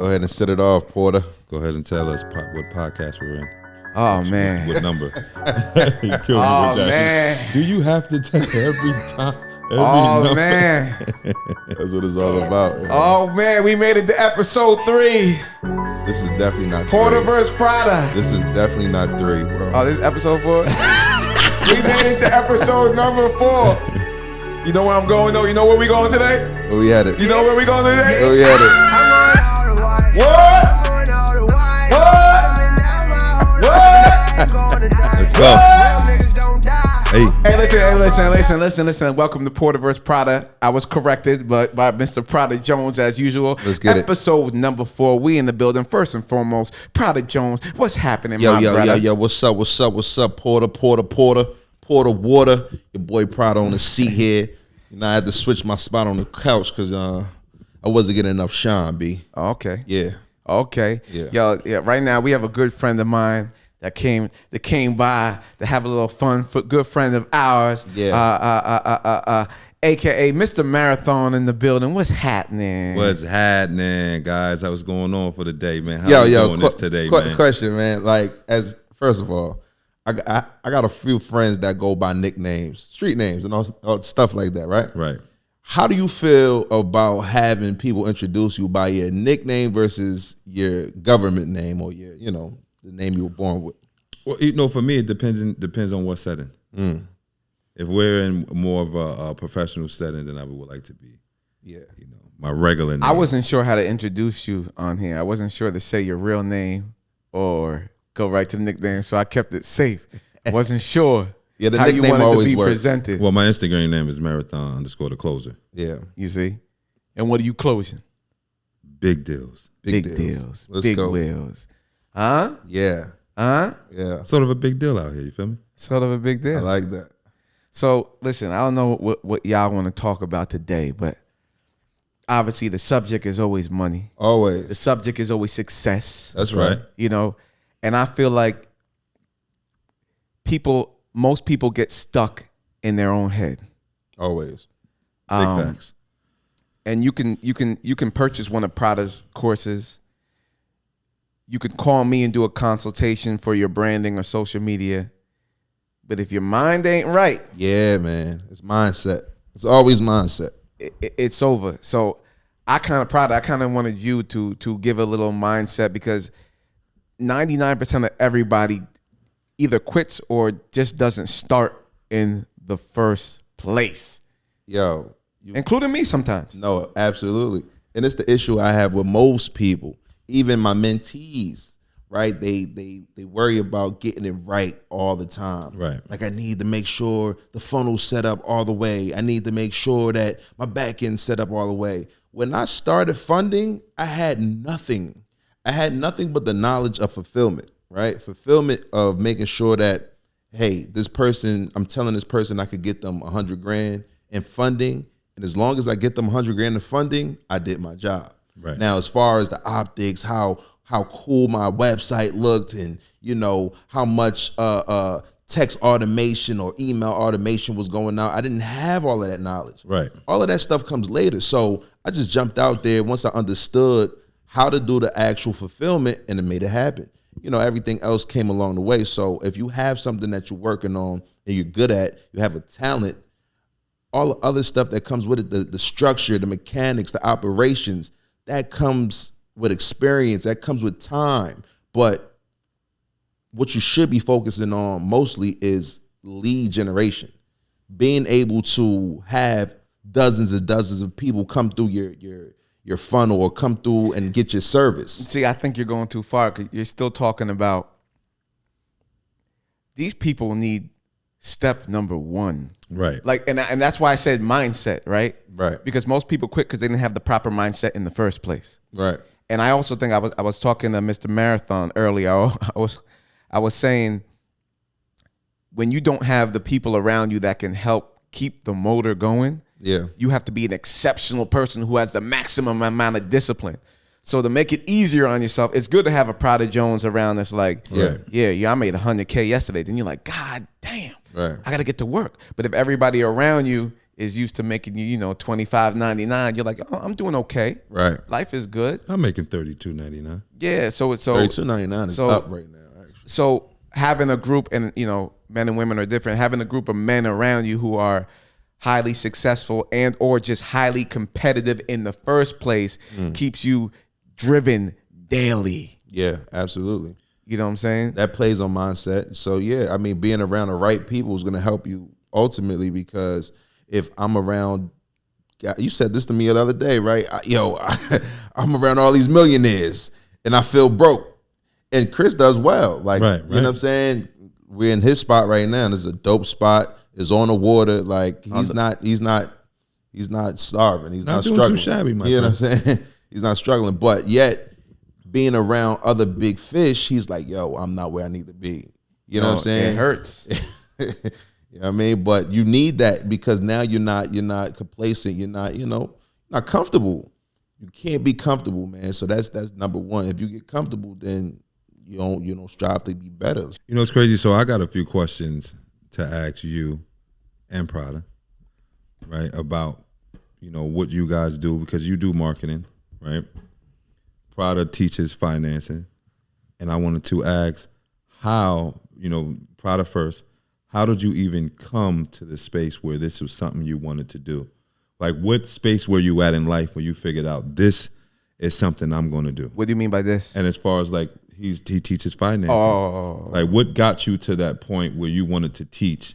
Go ahead and set it off, Porter. Go ahead and tell us what podcast we're in. Oh, man. What number? You killed me with that. Man. Do you have to tell every time? Oh, man. That's what it's all about. Oh, man. We made it to episode 3. This is definitely not Porter 3. vs. Prada. This is definitely not 3, bro. Oh, this is episode 4? We made it to episode number 4. You know where I'm going, though? You know where we going today? Where we at it? You know where we going today? Where we at it? What? Let's go. Hey, listen. Welcome to Porter vs. Prada. I was corrected by Mr. Prada Jones as usual. Let's get it. Episode number 4. We in the building. First and foremost, Prada Jones. What's happening, my brother? Yo. What's up, Porter? Porter Water. Your boy Prada on the seat here. You know, I had to switch my spot on the couch because I wasn't getting enough shine, B. Oh, okay. Yeah. Okay. Yeah. Yo, right now we have a good friend of mine that came by to have a little fun. Good friend of ours. Yeah. AKA Mr. Marathon in the building. What's happening? What's happening, guys? What's going on for the day, man? How you doing this today, man? Question, man. Like, first of all, I got a few friends that go by nicknames, street names, and all stuff like that, right? Right. How do you feel about having people introduce you by your nickname versus your government name or your, the name you were born with? Well, for me, it depends on what setting. If we're in more of a professional setting, then I would like to be, my regular name. I wasn't sure how to introduce you on here. I wasn't sure to say your real name or go right to the nickname, so I kept it safe. Wasn't sure. Yeah, the how nickname you wanted always to be works. presented. Well, my Instagram name is marathon_the closer. Yeah. You see? And what are you closing? Big deals. Big deals. Let's big go. wheels. Huh? Yeah. Huh? Yeah. Sort of a big deal out here, you feel me? Sort of a big deal. I like that. So, listen, I don't know what y'all want to talk about today, but obviously the subject is always money. Always. The subject is always success. That's right. And I feel like most people get stuck in their own head. Always. Big facts. And you can purchase one of Prada's courses. You could call me and do a consultation for your branding or social media. But if your mind ain't right, Yeah, man. It's mindset. It's always mindset. it's over. So I kind of wanted you to give a little mindset, because 99% of everybody either quits or just doesn't start in the first place. Yo. Including me sometimes. No, absolutely. And it's the issue I have with most people, even my mentees, right? They worry about getting it right all the time. Right. Like, I need to make sure the funnel's set up all the way. I need to make sure that my back end's set up all the way. When I started funding, I had nothing. I had nothing but the knowledge of fulfillment, right? Fulfillment of making sure that, hey, I'm telling this person I could get them $100,000 in funding. And as long as I get them $100,000 in funding, I did my job. Right. Now, as far as the optics, how cool my website looked, and how much text automation or email automation was going out, I didn't have all of that knowledge. Right. All of that stuff comes later. So I just jumped out there once I understood how to do the actual fulfillment, and it made it happen. Everything else came along the way. So if you have something that you're working on and you're good at, you have a talent, all the other stuff that comes with it, the structure, the mechanics, the operations, that comes with experience, that comes with time. But what you should be focusing on mostly is lead generation. Being able to have dozens and dozens of people come through your funnel or come through and get your service. See, I think you're going too far, because you're still talking about these people need step number 1. Right. Like, and that's why I said mindset, right? Right. Because most people quit because they didn't have the proper mindset in the first place. Right. And I also think I was talking to Mr. Marathon earlier. I was saying, when you don't have the people around you that can help keep the motor going, you have to be an exceptional person who has the maximum amount of discipline. So to make it easier on yourself, it's good to have a Prada Jones around that's like, I made $100K yesterday. Then you're like, God damn, right, I got to get to work. But if everybody around you is used to making you, $25.99, you're like, oh, I'm doing okay. Right. Life is good. I'm making $32.99. Yeah. So it's $32.99 is up right now. Actually. So having a group, and men and women are different. Having a group of men around you who are highly successful and or just highly competitive in the first place keeps you driven daily. Yeah, absolutely. You know what I'm saying? That plays on mindset. So yeah, I mean, being around the right people is going to help you ultimately, because if I'm around, you said this to me the other day, right? I'm around all these millionaires and I feel broke, and Chris does well. Like, right. You know what I'm saying? We're in his spot right now, and it's a dope spot. It's on the water. Like, he's not starving. He's not doing struggling. Too shabby, my You know friend. what I'm saying? He's not struggling, but yet being around other big fish, he's like, yo, I'm not where I need to be. You know what I'm saying? It hurts. You know what I mean? But you need that, because now you're not complacent. You're not, not comfortable. You can't be comfortable, man. So that's number one. If you get comfortable, then you don't strive to be better. It's crazy. So I got a few questions to ask you and Prada, right? About, what you guys do, because you do marketing, right? Prada teaches financing. And I wanted to ask how, Prada first, how did you even come to the space where this was something you wanted to do? Like, what space were you at in life when you figured out this is something I'm going to do? What do you mean by this? And as far as like, he teaches financing. Oh. Like, what got you to that point where you wanted to teach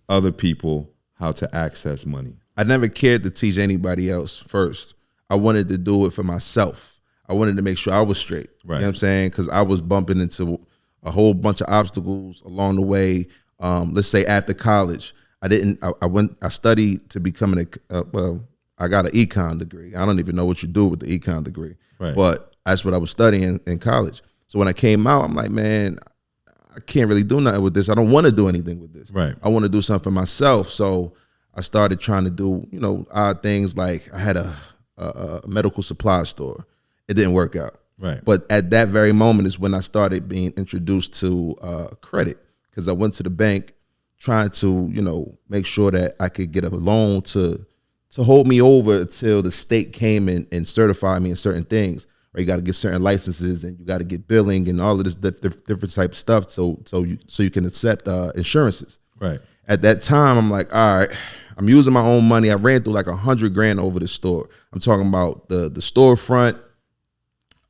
other people how to access money? I never cared to teach anybody else first. I wanted to do it for myself. I wanted to make sure I was straight. Right. You know what I'm saying? Because I was bumping into a whole bunch of obstacles along the way. Let's say after college, I studied to become I got an econ degree. I don't even know what you do with the econ degree, right. But that's what I was studying in college. So when I came out, I'm like, man, I can't really do nothing with this. I don't want to do anything with this. Right. I want to do something for myself. So I started trying to do, odd things. Like, I had a medical supply store. It didn't work out. Right. But at that very moment is when I started being introduced to credit, because I went to the bank trying to, make sure that I could get a loan to hold me over until the state came and certified me in certain things. Right? You got to get certain licenses, and you got to get billing and all of this different type of stuff so you can accept insurances. Right. At that time, I'm like, all right, I'm using my own money. I ran through like $100,000 over the store. I'm talking about the storefront,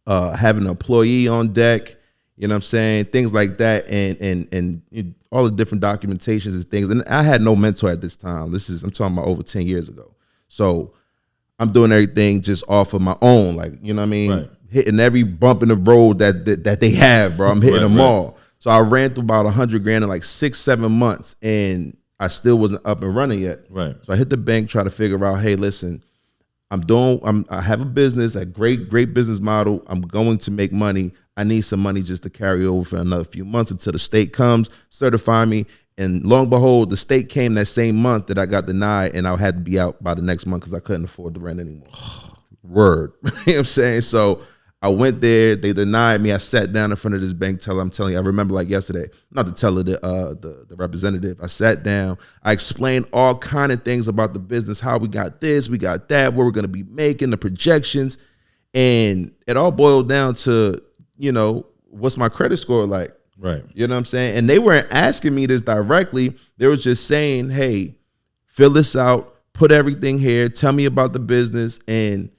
having an employee on deck, you know what I'm saying? Things like that, and all the different documentations and things. And I had no mentor at this time. I'm talking about over 10 years ago. So I'm doing everything just off of my own, like, you know what I mean? Right. Hitting every bump in the road that they have, bro. I'm hitting them all. So I ran through about $100,000 in like 6-7 months, and I still wasn't up and running yet. Right. So I hit the bank, try to figure out, hey, listen, I have a business, a great business model. I'm going to make money. I need some money just to carry over for another few months until the state comes, certify me. And lo and behold, the state came that same month that I got denied, and I had to be out by the next month because I couldn't afford the rent anymore. Word. You know what I'm saying? So I went there, they denied me. I sat down in front of this bank teller. I'm telling you, I remember like yesterday, not the teller, the representative. I sat down, I explained all kind of things about the business, how we got this, we got that, what we're gonna be making, the projections. And it all boiled down to, what's my credit score like? Right. You know what I'm saying? And they weren't asking me this directly. They were just saying, hey, fill this out, put everything here, tell me about the business. And,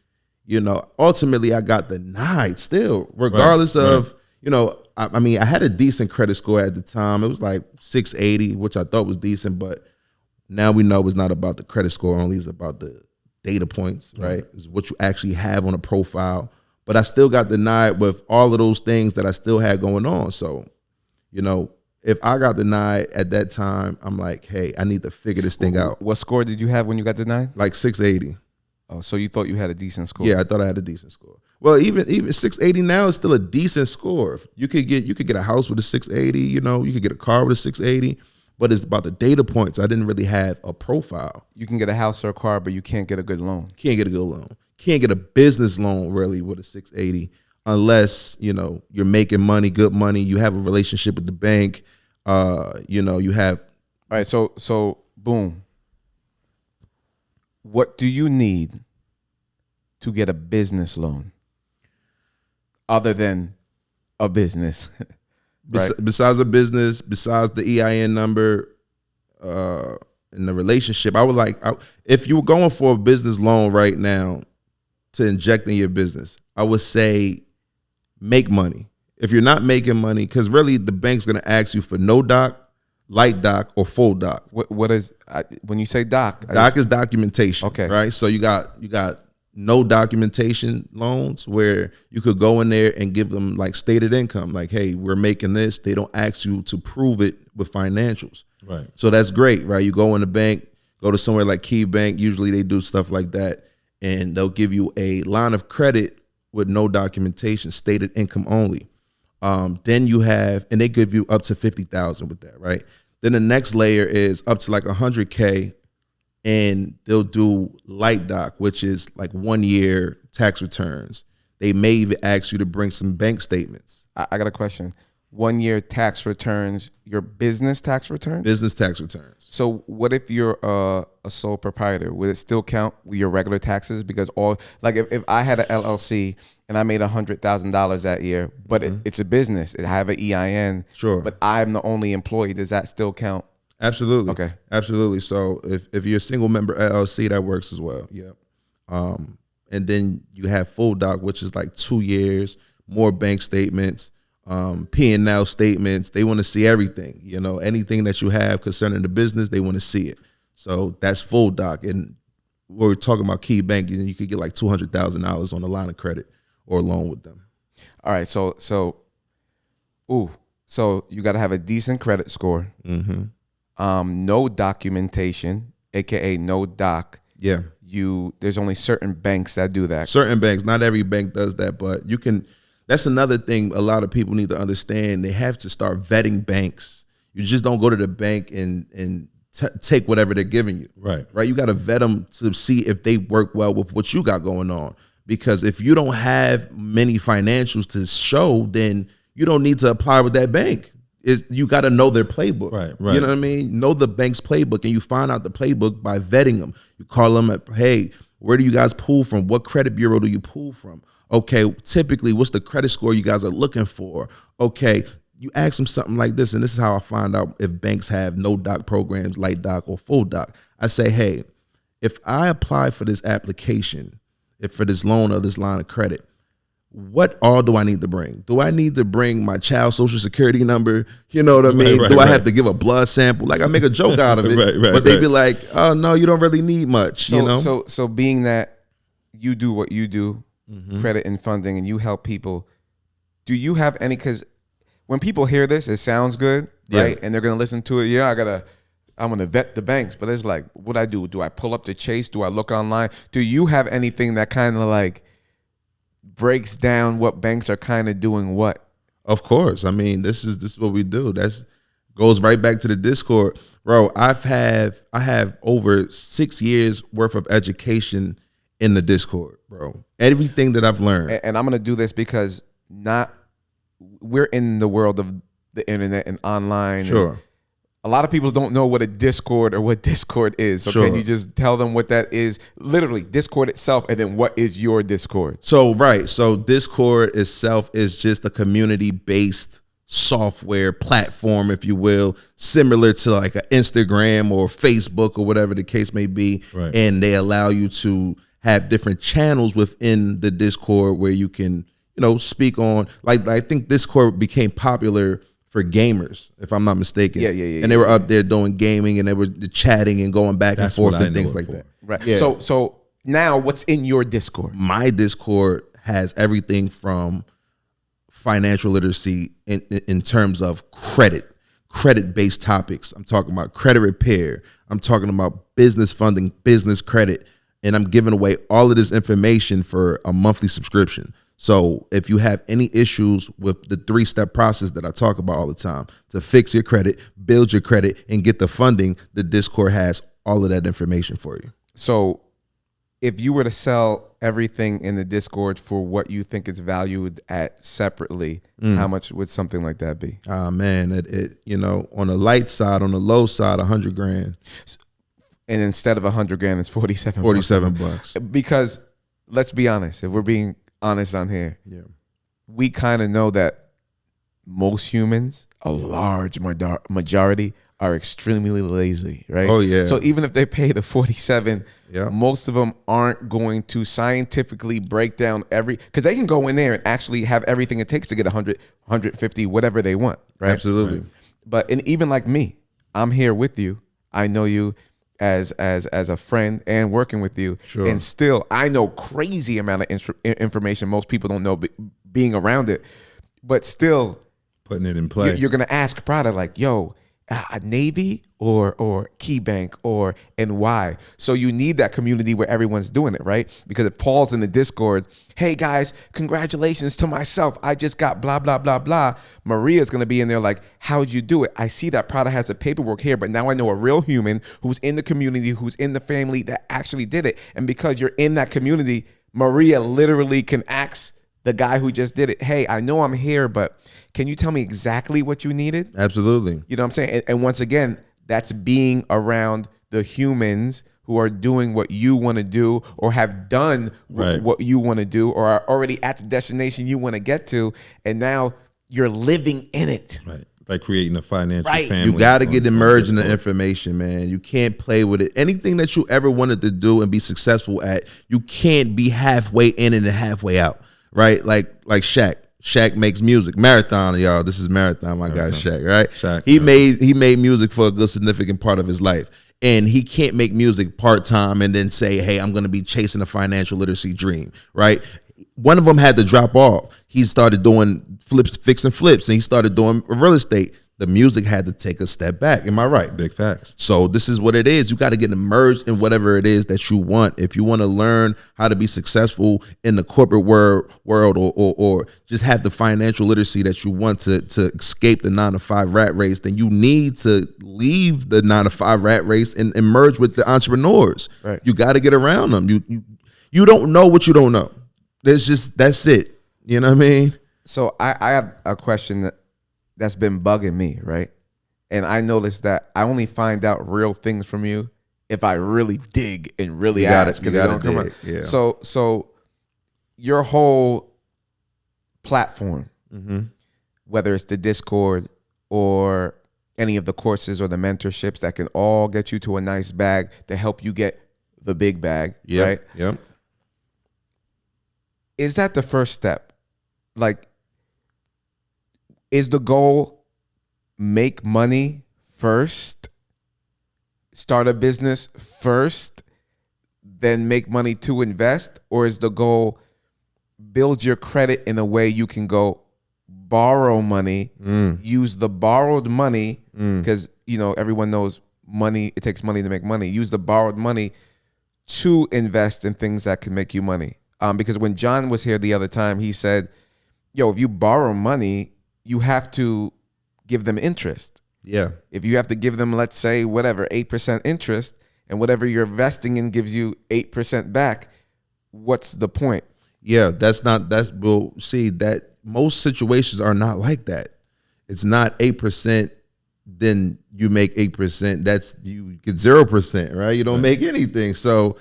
ultimately I got denied still, regardless of, I had a decent credit score at the time. It was like 680, which I thought was decent, but now we know it's not about the credit score only, it's about the data points, right? It's what you actually have on a profile. But I still got denied with all of those things that I still had going on. So, if I got denied at that time, I'm like, hey, I need to figure this thing out. What score did you have when you got denied? Like 680. Oh, so you thought you had a decent score? Yeah, I thought I had a decent score. Well, even 680 now is still a decent score. You could get a house with a 680, you could get a car with a 680, but it's about the data points. I didn't really have a profile. You can get a house or a car, but you can't get a good loan. Can't get a good loan. Can't get a business loan really with a 680 unless, you're making money, good money, you have a relationship with the bank, you have. All right, so boom. What do you need to get a business loan other than a business? Right? Besides a business, besides the EIN number, in the relationship, I would if you were going for a business loan right now to inject in your business, I would say make money. If you're not making money, because really the bank's going to ask you for no doc, light doc, or full doc. What is when you say doc? Doc is documentation. Okay. Right. So you got no documentation loans where you could go in there and give them like stated income, like, hey, we're making this. They don't ask you to prove it with financials. Right. So that's great, right? You go in the bank, go to somewhere like Key Bank. Usually they do stuff like that, and they'll give you a line of credit with no documentation, stated income only. Then you have, and they give you up to 50,000 with that, right? Then the next layer is up to like 100K, and they'll do light doc, which is like 1 year tax returns. They may even ask you to bring some bank statements. I got a question. 1 year tax returns, your business tax returns? Business tax returns. So what if you're a sole proprietor? Would it still count with your regular taxes? Because if I had an LLC and I made $100,000 that year, but it's a business, I have an EIN, sure, but I'm the only employee, does that still count? Absolutely. Okay. Absolutely. So if you're a single member LLC, that works as well. Yeah. And then you have full doc, which is like 2 years, more bank statements, P&L statements. They want to see everything, anything that you have concerning the business, they want to see it. So that's full doc. And we're talking about Key Bank, you could get like $200,000 on a line of credit or a loan with them. All right. So you got to have a decent credit score. Mm-hmm. No documentation, AKA no doc. Yeah. There's only certain banks that do that. Certain banks, not every bank does that, but you can. That's another thing a lot of people need to understand. They have to start vetting banks. You just don't go to the bank and take whatever they're giving you. Right. You got to vet them to see if they work well with what you got going on. Because if you don't have many financials to show, then you don't need to apply with that bank. You got to know their playbook. Right. You know what I mean? Know the bank's playbook, and you find out the playbook by vetting them. You call them up, hey, where do you guys pull from? What credit bureau do you pull from? Okay, typically, what's the credit score you guys are looking for? Okay, you ask them something like this, and this is how I find out if banks have no doc programs, light doc, or full doc. I say, hey, if I apply for this application, if for this loan or this line of credit, what all do I need to bring? Do I need to bring my child's social security number? You know what I mean? Do I have to give a blood sample? Like, I make a joke out of it, but they be like, oh, no, you don't really need much, So being that you do what you do, credit and funding, and you help people, do you have any, because when people hear this, it sounds good, right? And they're going to listen to it. I'm going to vet the banks, but it's like, what I do? Do I pull up to Chase? Do I look online? Do you have anything that kind of like breaks down what banks are kind of doing what? Of course. I mean, this is what we do. That's goes right back to the Discord. Bro, I have over 6 years worth of education in the Discord, bro. Everything that I've learned. And I'm going to do this because we're in the world of the internet and online. Sure. And a lot of people don't know what a Discord or what Discord is. So can you just tell them what that is? Literally, Discord itself, and then what is your Discord? So Discord itself is just a community-based software platform, if you will, similar to like an Instagram or Facebook or whatever the case may be. Right. And they allow you to have different channels within the Discord where you can, speak on, like I think Discord became popular for gamers, if I'm not mistaken. Yeah. And they were up there doing gaming, and they were chatting and going back and forth and things like that. Right. Yeah. So now what's in your Discord? My Discord has everything from financial literacy in terms of credit-based topics. I'm talking about credit repair. I'm talking about business funding, business credit, and I'm giving away all of this information for a monthly subscription. So if you have any issues with the 3-step process that I talk about all the time to fix your credit, build your credit, and get the funding, the Discord has all of that information for you. So if you were to sell everything in the Discord for what you think is valued at separately, how much would something like that be? Man, it on the light side, on the low side, $100,000. And instead of 100 grand, it's 47 bucks. Because let's be honest, if we're being honest on here, we kind of know that most humans, a large majority, are extremely lazy, right? Oh, yeah. So even if they pay the 47, most of them aren't going to scientifically break down because they can go in there and actually have everything it takes to get 100, 150, whatever they want, right? Absolutely. Right. But even like me, I'm here with you. I know you as a friend and working with you. Sure. And still, I know crazy amount of information most people don't know being around it. But still, putting it in play. You're going to ask Prada like, yo, a Navy or KeyBank and why? So you need that community where everyone's doing it, right? Because if Paul's in the Discord, hey guys, congratulations to myself, I just got blah, blah, blah, blah. Maria's going to be in there like, how'd you do it? I see that Prada has the paperwork here, but now I know a real human who's in the community, who's in the family that actually did it. And because you're in that community, Maria literally can ask the guy who just did it, hey, I know I'm here, but can you tell me exactly what you needed? Absolutely. You know what I'm saying? And once again, that's being around the humans who are doing what you want to do or have done what you want to do or are already at the destination you want to get to. And now you're living in it. Right. Like creating a financial family. You got to get immersed in the information, man. You can't play with it. Anything that you ever wanted to do and be successful at, you can't be halfway in and halfway out, right? Like Shaq. Shaq makes music. Marathon, y'all. This is Marathon, my guy Shaq, right? Shaq, he made music for a good significant part of his life. And he can't make music part-time and then say, hey, I'm going to be chasing a financial literacy dream, right? One of them had to drop off. He started doing fixing flips, and he started doing real estate. The music had to take a step back. Am I right? Big facts. So this is what it is. You got to get immersed in whatever it is that you want. If you want to learn how to be successful in the corporate world or just have the financial literacy that you want to escape the 9-to-5 rat race, then you need to leave the 9-to-5 rat race and merge with the entrepreneurs. Right. You got to get around them. You don't know what you don't know. That's it. You know what I mean? So I have a question that's been bugging me, right? And I noticed that I only find out real things from you if I really dig and really ask. You got to dig. Yeah. So your whole platform, whether it's the Discord or any of the courses or the mentorships that can all get you to a nice bag to help you get the big bag, right? Yep. Is that the first step? Like, is the goal make money first, start a business first, then make money to invest? Or is the goal build your credit in a way you can go borrow money, use the borrowed money, because everyone knows money, it takes money to make money. Use the borrowed money to invest in things that can make you money. Because when John was here the other time, he said, yo, if you borrow money, you have to give them interest. Yeah. If you have to give them, let's say, 8% interest, and whatever you're investing in gives you 8% back, what's the point? Yeah, we'll see that most situations are not like that. It's not 8%, then you make 8%. That's you get 0%, right? You don't make anything. So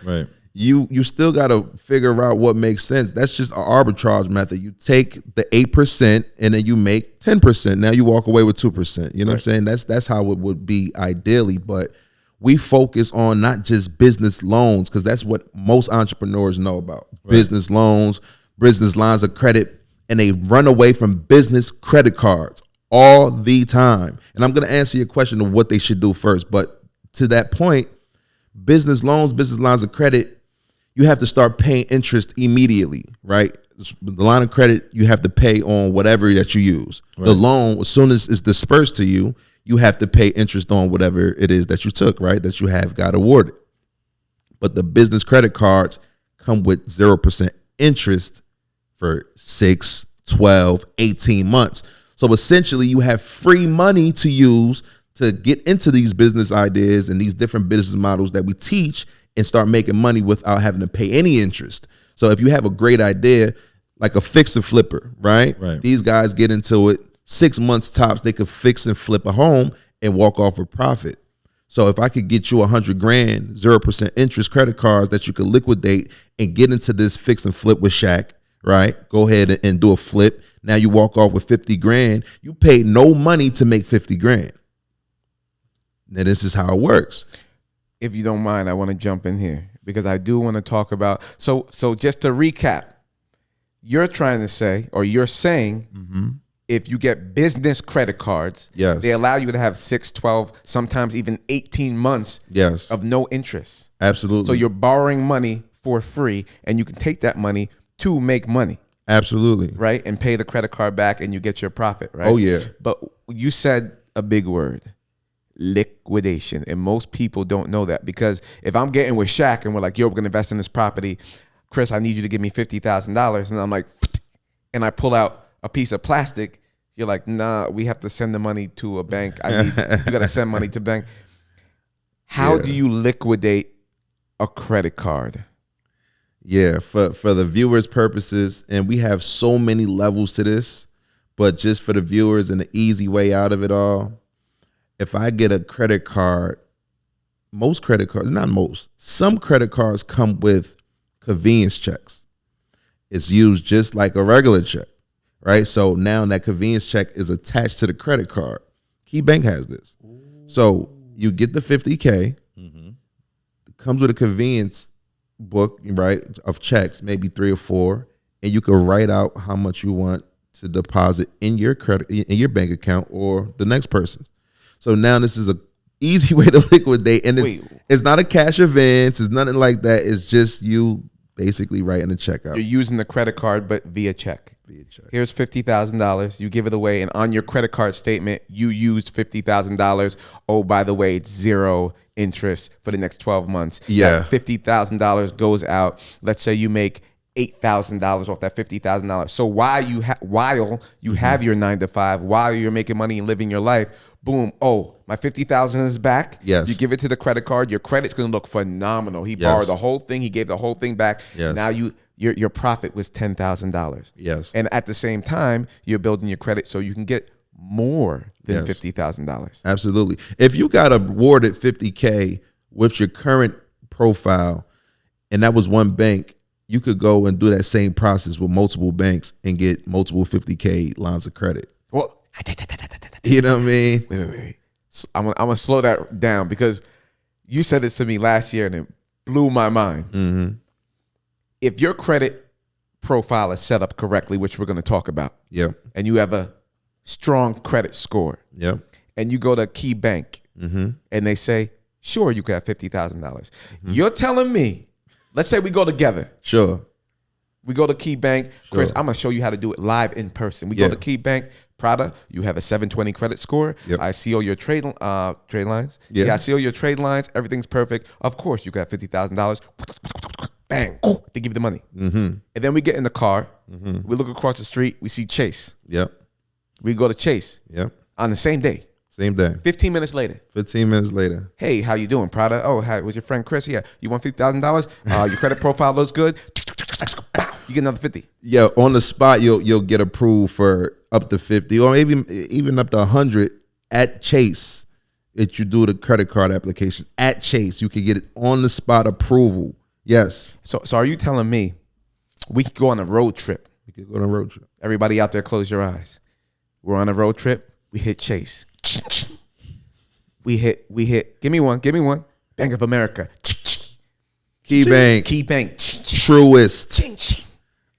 you still got to figure out what makes sense. That's just an arbitrage method. You take the 8% and then you make 10%. Now you walk away with 2%. You know what I'm saying? That's how it would be ideally. But we focus on not just business loans, because that's what most entrepreneurs know about. Business loans, business lines of credit, and they run away from business credit cards all the time. And I'm going to answer your question of what they should do first. But to that point, business loans, business lines of credit, you have to start paying interest immediately, right? The line of credit, you have to pay on whatever that you use. The loan, as soon as it's dispersed to you, you have to pay interest on whatever it is that you took, right? That you have got awarded. But the business credit cards come with 0% interest for 6, 12, 18 months. So essentially you have free money to use to get into these business ideas and these different business models that we teach and start making money without having to pay any interest. So if you have a great idea, like a fix and flipper, right? These guys get into it, 6 months tops, they could fix and flip a home and walk off with profit. So if I could get you 100 grand, 0% interest credit cards that you could liquidate and get into this fix and flip with Shaq, right? Go ahead and do a flip. Now you walk off with 50 grand. You paid no money to make 50 grand. Now this is how it works. If you don't mind, I want to jump in here because I do want to talk about. So just to recap, you're trying to say, or you're saying, if you get business credit cards, yes, they allow you to have 6, 12, sometimes even 18 months yes, of no interest. Absolutely. So you're borrowing money for free, and you can take that money to make money. Absolutely. Right? And pay the credit card back, and you get your profit, right? Oh, yeah. But you said a big word. Liquidation. And most people don't know that, because if I'm getting with Shaq and we're like, yo, we're going to invest in this property, Chris, I need you to give me $50,000. And I'm like, and I pull out a piece of plastic. You're like, nah, we have to send the money to a bank. You got to send money to bank. How do you liquidate a credit card? Yeah, for the viewers' purposes, and we have so many levels to this, but just for the viewers and the easy way out of it all, if I get a credit card, most credit cards, not most, some credit cards come with convenience checks. It's used just like a regular check, right? So now that convenience check is attached to the credit card. Key Bank has this. So you get the 50K, it comes with a convenience book, right, of checks, maybe 3 or 4, and you can write out how much you want to deposit in your bank account or the next person's. So now this is a easy way to liquidate, and it's not a cash advance, it's nothing like that. It's just you basically writing a check out. You're using the credit card, but via check. Here's $50,000. You give it away, and on your credit card statement, you used $50,000. Oh, by the way, it's 0 interest for the next 12 months. Yeah, that $50,000 goes out. Let's say you make $8,000 off that $50,000. So while you have your 9 to 5, while you're making money and living your life, boom, oh, my $50,000 is back. Yes. You give it to the credit card. Your credit's going to look phenomenal. He borrowed the whole thing. He gave the whole thing back. Yes. Now your profit was $10,000. Yes. And at the same time, you're building your credit so you can get more than $50,000. Absolutely. If you got awarded 50K with your current profile, and that was one bank, you could go and do that same process with multiple banks and get multiple 50K lines of credit. Well, you know what I mean? Wait. I'm going to slow that down, because you said this to me last year and it blew my mind. If your credit profile is set up correctly, which we're going to talk about, and you have a strong credit score, and you go to Key Bank, and they say, sure, you can have $50,000. You're telling me, let's say we go together. Sure. We go to Key Bank. Chris, I'm going to show you how to do it live in person. We go to Key Bank. Prada, you have a 720 credit score. I see all your trade lines. I see all your trade lines. Everything's perfect. Of course, you got $50,000. Bang. They give you the money. And then we get in the car. We look across the street. We see Chase. We go to Chase. On the same day. Same day. 15 minutes later. 15 minutes later. Hey, how you doing, Prada? Oh, hi, with your friend Chris? Yeah. You want $50,000? Your credit profile looks good. You get another 50. Yeah, on the spot, you'll get approved for up to 50, or maybe even up to 100 at Chase. If you do the credit card application at Chase, you can get it on the spot approval. Yes. So are you telling me we could go on a road trip? We could go on a road trip. Everybody out there, close your eyes. We're on a road trip. We hit Chase. We hit. Give me one. Bank of America. Key Bank. Truist.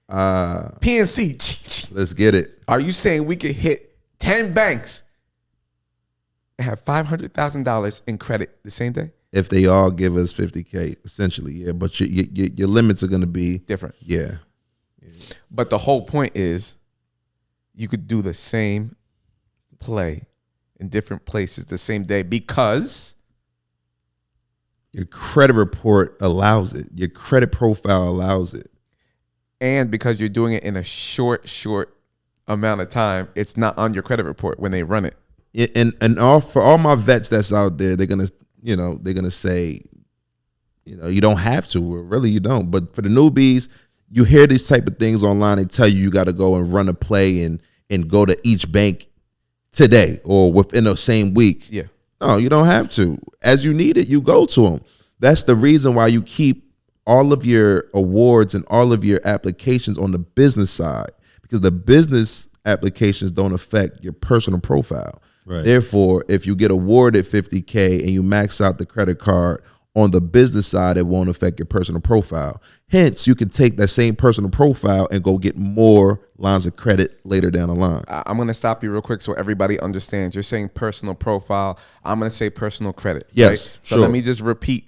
PNC. Let's get it. Are you saying we could hit 10 banks and have $500,000 in credit the same day? If they all give us 50K, essentially, yeah. But your limits are going to be different. Yeah. But the whole point is you could do the same play in different places the same day, because your credit report allows it. Your credit profile allows it. And because you're doing it in a short amount of time, it's not on your credit report when they run it. And for all my vets that's out there, they're gonna say, you don't have to, or really you don't. But for the newbies, you hear these type of things online. They tell you got to go and run a play and go to each bank today or within the same week. Yeah. No, you don't have to. As you need it, you go to them. That's the reason why you keep all of your awards and all of your applications on the business side, because the business applications don't affect your personal profile. Right. Therefore, if you get awarded $50K and you max out the credit card on the business side, it won't affect your personal profile. Hence, you can take that same personal profile and go get more lines of credit later down the line. I'm going to stop you real quick so everybody understands. You're saying personal profile. I'm going to say personal credit. Yes. Right? So sure. let me just repeat.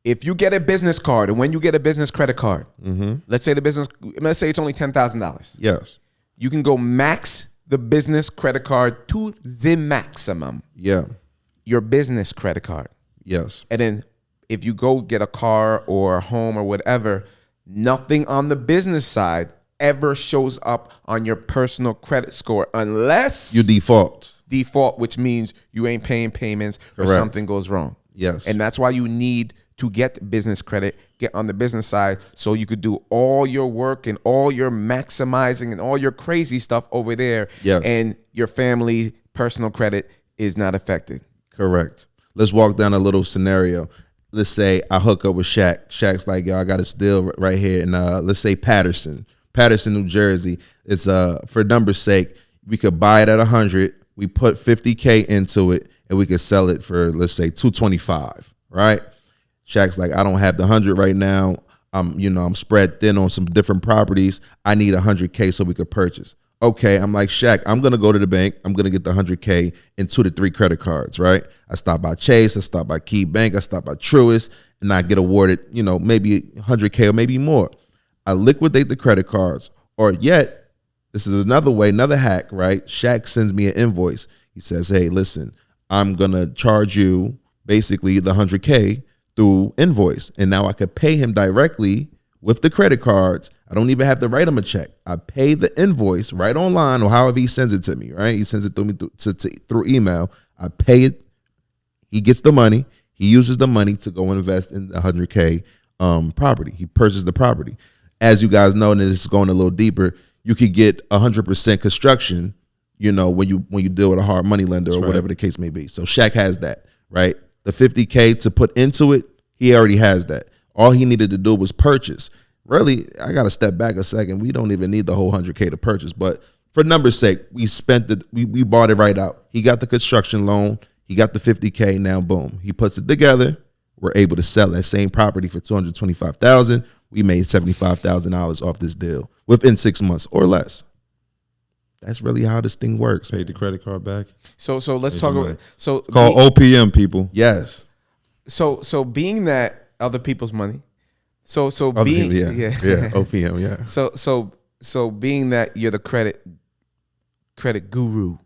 If you get a business card, and when you get a business credit card, let's say it's only $10,000. Yes. You can go max the business credit card to the maximum. Yeah. Your business credit card. Yes. And then if you go get a car or a home or whatever, nothing on the business side ever shows up on your personal credit score unless You default. which means you ain't paying payments or Correct. something goes wrong. Yes. And that's why you need to get business credit, get on the business side so you could do all your work and all your maximizing and all your crazy stuff over there. Yes. And your family personal credit is not affected. Correct. Let's walk down a little scenario. Let's say I hook up with Shaq. Shaq's like, yo, I got this deal right here. And let's say Patterson, New Jersey. It's for numbers' sake, we could buy it at 100. We put $50K into it and we could sell it for, let's say, $225, right? Shaq's like, I don't have the 100 right now. I'm spread thin on some different properties. I need 100K so we could purchase. Okay, I'm like, Shaq, I'm going to go to the bank. I'm going to get the 100K in 2 to 3 credit cards, right? I stop by Chase, I stop by Key Bank, I stop by Truist, and I get awarded, maybe 100K or maybe more. I liquidate the credit cards, or yet, this is another way, another hack, right? Shaq sends me an invoice. He says, hey, listen, I'm going to charge you basically the 100K through invoice. And now I could pay him directly with the credit cards. I don't even have to write him a check. I pay the invoice right online or however he sends it to me, right? He sends it through me through email. I pay it. He gets the money. He uses the money to go invest in the 100K property. He purchased the property. As you guys know, and this is going a little deeper, you could get 100% construction, when you deal with a hard money lender or whatever the case may be. So Shaq has that, right? The $50K to put into it, he already has that. All he needed to do was purchase. Really, I got to step back a second. We don't even need the whole 100K to purchase. But for numbers' sake, we bought it right out. He got the construction loan. He got the $50K. Now, boom. He puts it together. We're able to sell that same property for $225,000. We made $75,000 off this deal within 6 months or less. That's really how this thing works. Paid the credit card back. So let's talk about call OPM, people. Yes. So being that other people's money, OPM, yeah. So being that you're the credit guru,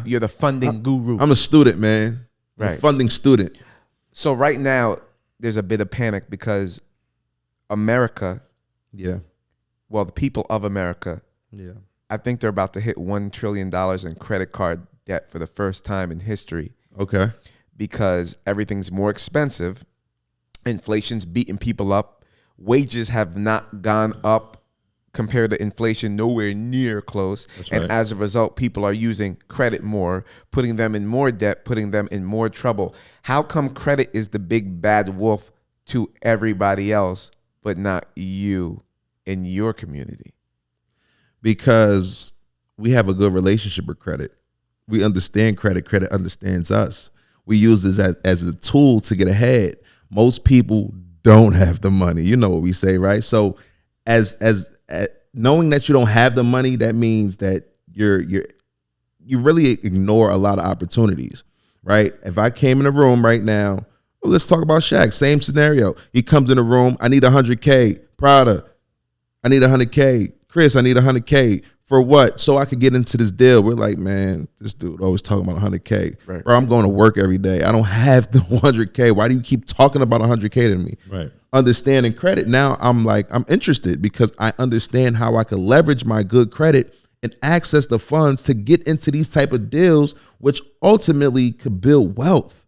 you're the funding guru. I'm a student, man. I'm a funding student. So right now there's a bit of panic because America, the people of America, I think they're about to hit $1 trillion in credit card debt for the first time in history. Okay. Because everything's more expensive. Inflation's beating people up. Wages have not gone up compared to inflation, nowhere near close. That's and right. as a result, people are using credit more, putting them in more debt, putting them in more trouble. How come credit is the big bad wolf to everybody else, but not you in your community? Because we have a good relationship with credit. We understand credit. Credit understands us. We use this as a tool to get ahead. Most people don't have the money. You know what we say, right? So as knowing that you don't have the money, that means that you really ignore a lot of opportunities, right? If I came in a room right now, well, let's talk about Shaq. Same scenario. He comes in the room. I need 100K. Prada, I need 100K. Chris, I need 100K. For what? So I could get into this deal. We're like, man, this dude always talking about 100K. Right. Bro, I'm going to work every day. I don't have the 100K. Why do you keep talking about 100K to me? Right. Understanding credit. Now I'm interested because I understand how I can leverage my good credit and access the funds to get into these type of deals, which ultimately could build wealth.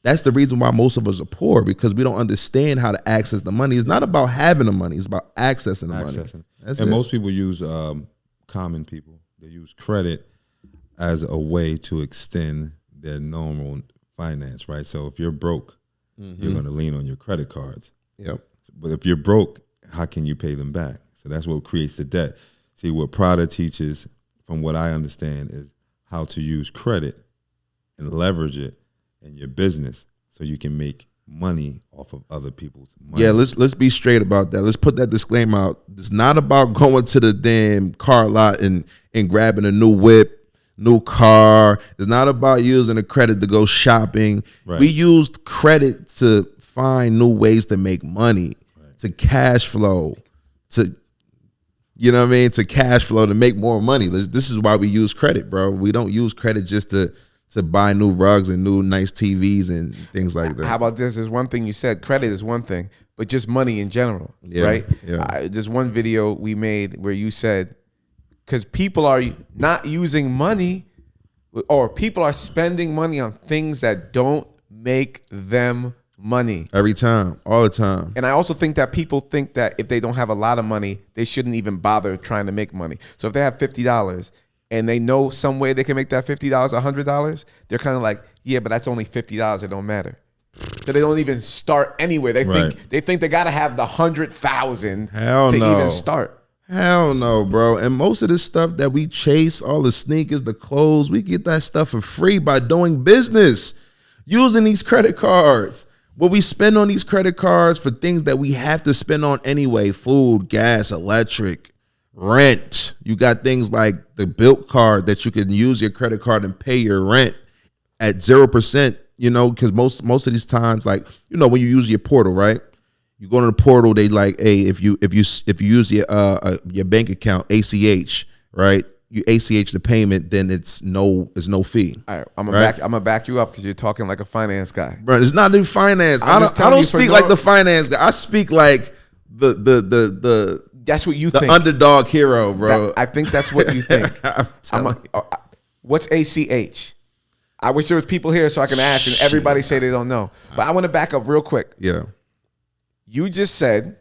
That's the reason why most of us are poor, because we don't understand how to access the money. It's not about having the money. It's about accessing the money. That's and it. most people use common people. They use credit as a way to extend their normal finance, right? So if you're broke, you're going to lean on your credit cards. Yep. But if you're broke, how can you pay them back? So that's what creates the debt. See, what Prada teaches, from what I understand, is how to use credit and leverage it in your business so you can make money off of other people's money. Yeah, let's be straight about that. Let's put that disclaimer out. It's not about going to the damn car lot and grabbing a new whip, new car. It's not about using the credit to go shopping. Right. We used credit to find new ways to make money, to cash flow, to, you know what I mean, to cash flow, to make more money. This is why we use credit, bro. We don't use credit just to buy new rugs and new nice TVs and things like that. How about this? There's one thing you said, credit is one thing, but just money in general, right? Yeah. There's one video we made where you said, because people are not using money, or people are spending money on things that don't make them money. Every time, all the time. And I also think that people think that if they don't have a lot of money, they shouldn't even bother trying to make money. So if they have $50 and they know some way they can make that $50, $100, they're kind of like, yeah, but that's only $50. It don't matter. So they don't even start anywhere. They think they got to have the 100,000 to even start. Hell no, bro. And most of this stuff that we chase, all the sneakers, the clothes, we get that stuff for free by doing business, using these credit cards. What we spend on these credit cards for things that we have to spend on anyway: food, gas, electric, rent. You got things like the Built card that you can use your credit card and pay your rent at 0%. You know, because most of these times, like, you know, when you use your portal, right? You go to the portal, they like, hey, if you use your bank account, ACH, right? You ACH the payment, then it's no fee. All right, I'm gonna back you up because you're talking like a finance guy. Bro, it's not the finance. I don't speak like the finance guy. I speak like the that's what you the think. underdog hero, bro. I think that's what you think. What's ACH? I wish there was people here so I can ask, and everybody say they don't know. But I want to back up real quick. Yeah. You just said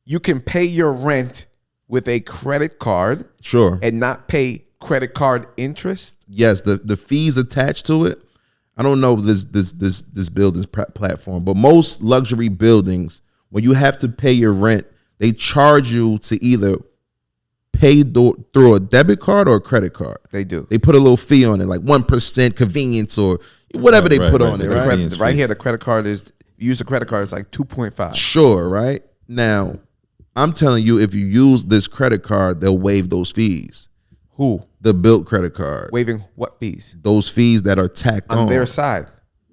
you can pay your rent with a credit card, sure, and not pay credit card interest. Yes, the fees attached to it. I don't know this building's platform, but most luxury buildings, when you have to pay your rent, they charge you to either pay through a debit card or a credit card. They do. They put a little fee on it, like 1% convenience or whatever they put on it. Right here, the credit card is. Use the credit card, it's like 2.5. Sure, right? Now, I'm telling you, if you use this credit card, they'll waive those fees. Who? The Built credit card. Waiving what fees? Those fees that are tacked on. On their side.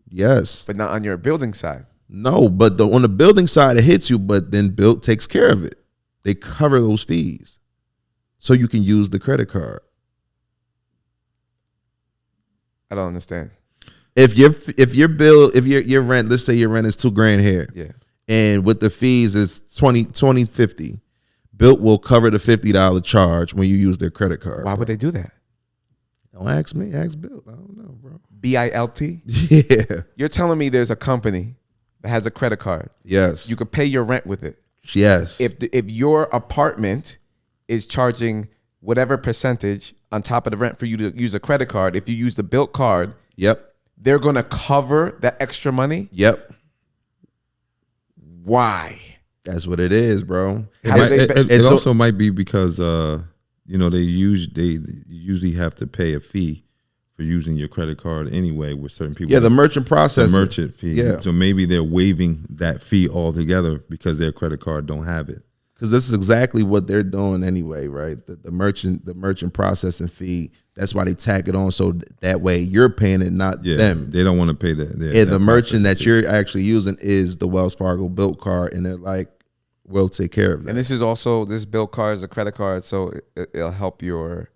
Yes. But not on your building side. No, but on the building side, it hits you, but then Built takes care of it. They cover those fees so you can use the credit card. I don't understand. If your rent, let's say your rent is $2,000 here. Yeah. And with the fees is 50, Built will cover the $50 charge when you use their credit card. Why would they do that? Don't ask me, ask Built. I don't know, bro. BILT? Yeah. You're telling me there's a company that has a credit card. Yes. You could pay your rent with it. Yes. If your apartment is charging whatever percentage on top of the rent for you to use a credit card, if you use the Built card, yep, they're going to cover that extra money? Yep. Why? That's what it is, bro. It also might be because you know, they usually have to pay a fee for using your credit card anyway with certain people. Yeah, the merchant processing. The merchant fee. Yeah. So maybe they're waiving that fee altogether because their credit card don't have it. Because this is exactly what they're doing anyway, right? The merchant processing fee. That's why they tack it on, so that way you're paying it, not them. They don't want to pay that. The merchant that you're actually using is the Wells Fargo Built card, and they're like, we'll take care of that. And this is also, this Built card is a credit card, so it'll help your...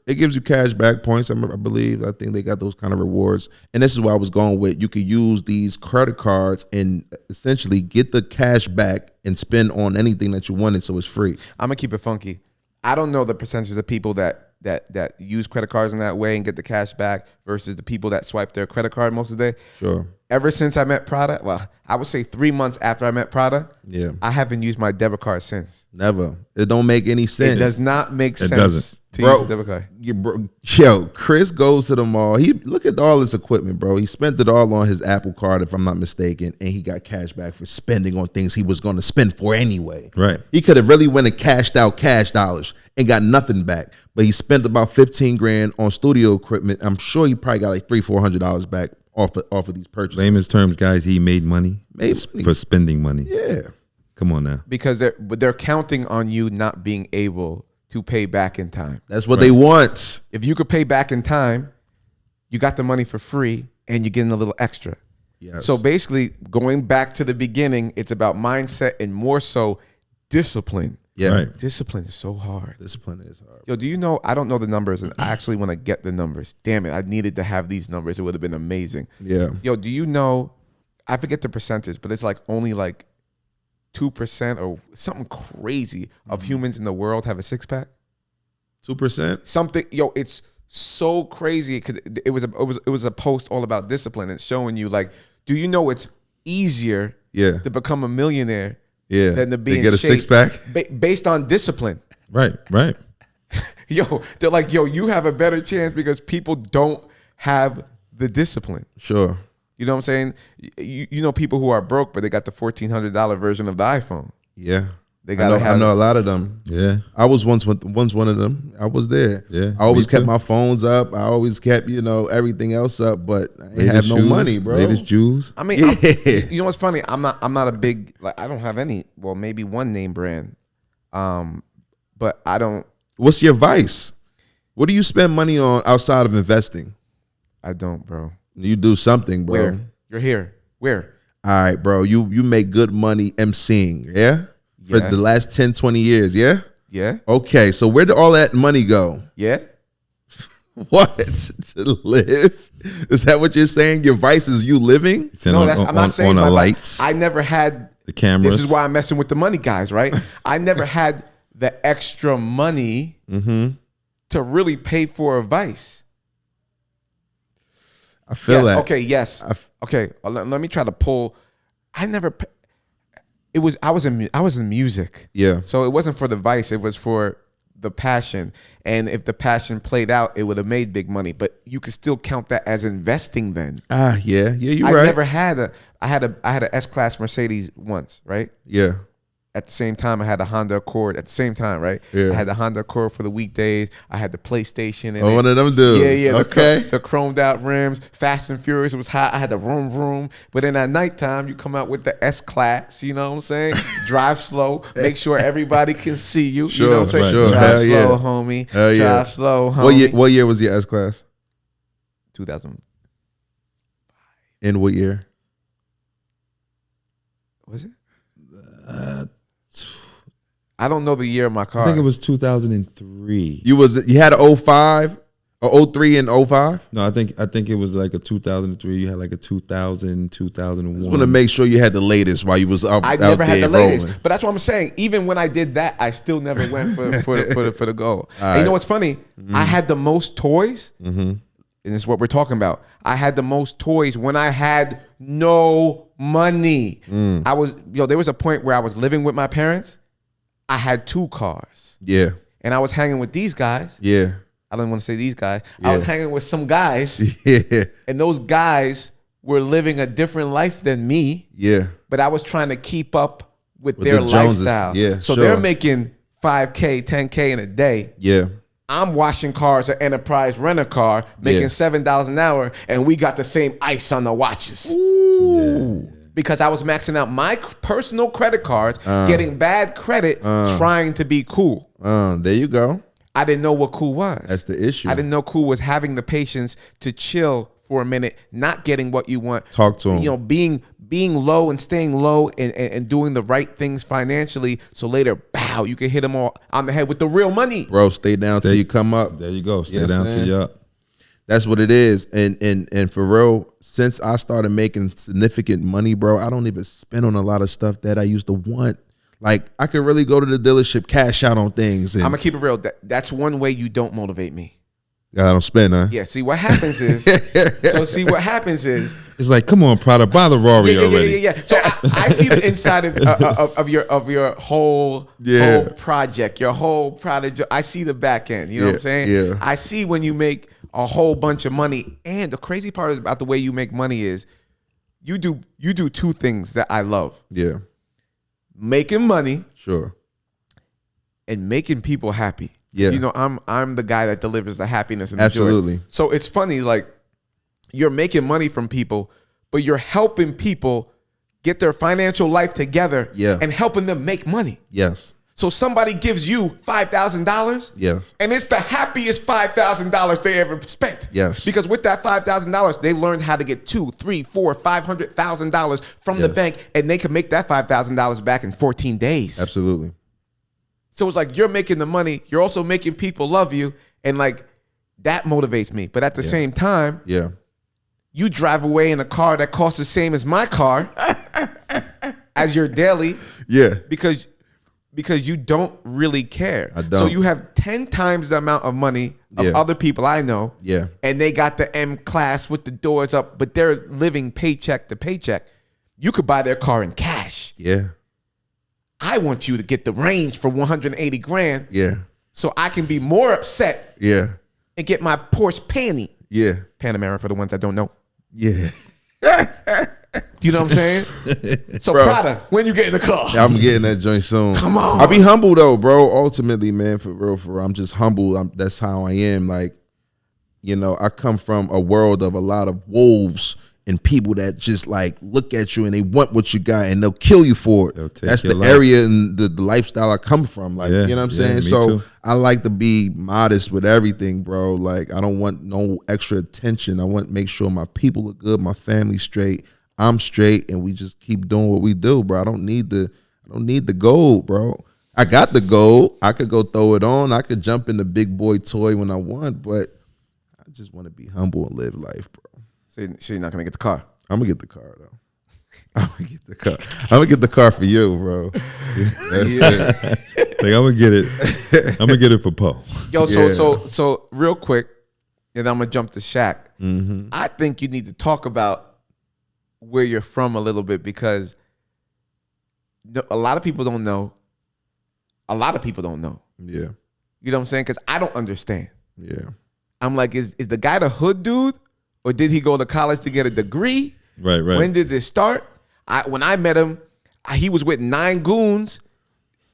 It gives you cash back points, I believe. I think they got those kind of rewards. And this is where I was going with. You could use these credit cards and essentially get the cash back and spend on anything that you wanted, so it's free. I'm going to keep it funky. I don't know the percentages of people that use credit cards in that way and get the cash back versus the people that swipe their credit card most of the day. Sure. Ever since I met Prada, well, I would say 3 months after I met Prada, yeah, I haven't used my debit card since. Never. It don't make any sense. It does not make sense to use the debit card. Yo, Chris goes to the mall. He look at all this equipment, bro. He spent it all on his Apple Card, if I'm not mistaken, and he got cash back for spending on things he was going to spend for anyway. Right. He could have really went and cashed out cash dollars and got nothing back, but he spent about 15 grand on studio equipment. I'm sure he probably got like $300-400 back off of these purchases. Layman's terms, guys, he made money for spending money. Yeah. Come on now. Because they're counting on you not being able to pay back in time. That's what they want. If you could pay back in time, you got the money for free and you're getting a little extra. Yes. So basically, going back to the beginning, it's about mindset and more so discipline. Yeah. Right. Discipline is so hard. Discipline is hard. Yo, do you know, I don't know the numbers and I actually want to get the numbers. Damn it, I needed to have these numbers. It would have been amazing. Yeah. Yo, do you know, I forget the percentage, but it's like only like 2% or something crazy of humans in the world have a six-pack? 2%? Something, yo, it's so crazy because it was a post all about discipline and showing you like, do you know it's easier to become a millionaire than to be get a six-pack? Based on discipline. Right. Yo, they're like, yo, you have a better chance because people don't have the discipline. Sure. You know what I'm saying? You know people who are broke, but they got the $1,400 version of the iPhone. Yeah. They gotta I know a lot of them. Yeah. I was once one of them. I was there. Yeah. I always kept my phones up. I always kept, everything else up, but I ain't have no money, bro. Latest Jews. I mean, you know what's funny? I'm not a big, like, I don't have any, well, maybe one name brand. But I don't. What's your vice? What do you spend money on outside of investing? I don't, bro. You do something, bro. Where? You're here. Where? All right, bro. You make good money emceeing, yeah? For the last 10, 20 years, yeah? Yeah. Okay, so where did all that money go? Yeah. What? To live? Is that what you're saying? Your vice is you living? No, I'm not saying on the my lights. I never had the cameras. This is why I'm messing with the money guys, right? I never had the extra money to really pay for a vice. I feel that. Okay, yes. Okay, let me try to pull. I was in music. Yeah. So it wasn't for the vice, it was for the passion. And if the passion played out, it would have made big money. But you could still count that as investing then. Yeah, you're I right. never had I had an S-Class Mercedes once, right? Yeah. At the same time, I had a Honda Accord. At the same time, right? Yeah. I had the Honda Accord for the weekdays. I had the PlayStation. One of them dudes. Yeah. Okay. The chromed out rims. Fast and Furious. It was hot. I had the vroom. But then at nighttime, you come out with the S-Class. You know what I'm saying? Drive slow. Make sure everybody can see you. Sure, you know what I'm saying? sure. Drive Hell slow, yeah. homie. Hell yeah. Drive slow, homie. What year was your S-Class? 2000. In what year? Was it? I don't know the year of my car. I think it was 2003. You had an 05 or 03 and 05? No, I think it was like a 2003. You had like a 2000, 2001. I just want to make sure you had the latest while you was out I never had the rolling. latest, but that's what I'm saying. Even when I did that, I still never went for the goal. And you know what's funny? I had the most toys, and this is what we're talking about. I had the most toys when I had no money. There was a point where I was living with my parents. I had 2 cars. Yeah. And I was hanging with these guys. Yeah. I don't want to say these guys. Yeah. I was hanging with some guys. Yeah. And those guys were living a different life than me. Yeah. But I was trying to keep up with their the Joneses. lifestyle. Yeah, so sure. they're making $5K, $10K in a day. Yeah. I'm washing cars at Enterprise Rent-A-Car, making Yeah. $7 an hour, and we got the same ice on the watches. Ooh. Because I was maxing out my personal credit cards, getting bad credit, trying to be cool. There you go. I didn't know what cool was. That's the issue. I didn't know cool was having the patience to chill for a minute, not getting what you want. Talk to 'em. You know, being low and staying low and doing the right things financially. So later, bow, you can hit them all on the head with the real money. Bro, stay down till you come up. There you go. Stay You know what down I'm till saying? you're up. That's what it is. And for real, since I started making significant money, bro, I don't even spend on a lot of stuff that I used to want. Like, I could really go to the dealership, cash out on things. And I'm going to keep it real. That's one way you don't motivate me. I don't spend, huh? Yeah. See what happens is. It's like, come on, Prada, buy the Rory already. Yeah. So I see the inside of your whole project, your whole product. I see the back end. You know what I'm saying? Yeah. I see when you make a whole bunch of money, and the crazy part about the way you make money is you do two things that I love. Yeah. Making money. Sure. And making people happy. Yeah. You know, I'm the guy that delivers the happiness and the Absolutely. joy. So it's funny, like, you're making money from people, but you're helping people get their financial life together and helping them make money. Yes. So somebody gives you $5,000. Yes. And it's the happiest $5,000 they ever spent. Yes. Because with that $5,000, they learned how to get $200,000, $300,000, $500,000 from the bank, and they can make that $5,000 back in 14 days. Absolutely. So it's like you're making the money, you're also making people love you, and like that motivates me. But at the same time, you drive away in a car that costs the same as my car as your daily. Yeah. Because you don't really care. I don't. So you have 10 times the amount of money of other people I know. Yeah. And they got the M class with the doors up, but they're living paycheck to paycheck. You could buy their car in cash. Yeah. I want you to get the range for 180 grand. Yeah. So I can be more upset. Yeah. And get my Porsche Panty. Yeah. Panamera for the ones that don't know. Yeah. Do you know what I'm saying? So Bro, Prada, when you get in the car. I'm getting that joint soon. Come on. I'll be humble though, bro. Ultimately, man, for real. I'm just humble. That's how I am. Like, you know, I come from a world of a lot of wolves and people that just like look at you and they want what you got and they'll kill you for it. That's the area and the lifestyle I come from. Like, you know what I'm saying? So I like to be modest with everything, bro. Like, I don't want no extra attention. I want to make sure my people are good, my family's straight, I'm straight, and we just keep doing what we do, bro. I don't need the gold, bro. I got the gold. I could go throw it on. I could jump in the big boy toy when I want, but I just want to be humble and live life, bro. So you're not gonna get the car? I'm gonna get the car though. I'm gonna get the car. I'm gonna get the car for you, bro. That's it. Like, I'm gonna get it. I'm gonna get it for Poe. Yo, so real quick, and I'm gonna jump to Shaq. Mm-hmm. I think you need to talk about where you're from a little bit, because a lot of people don't know. A lot of people don't know. Yeah. You know what I'm saying? Because I don't understand. Yeah. I'm like, is the guy the hood dude? Or did he go to college to get a degree? Right. When did this start? When I met him, he was with 9 goons.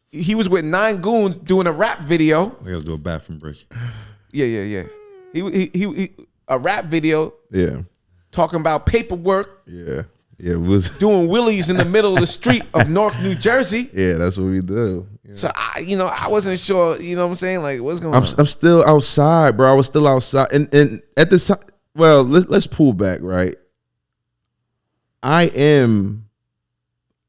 He was with 9 goons doing a rap video. I gotta do a bathroom break. Yeah. He a rap video. Yeah. Talking about paperwork. Yeah. Yeah. It was doing wheelies in the middle of the street of Newark, New Jersey. Yeah, that's what we do. Yeah. So I wasn't sure. You know what I'm saying? Like, what's going on? I'm still outside, bro. I was still outside, and at this time. Well, let's pull back, right? I am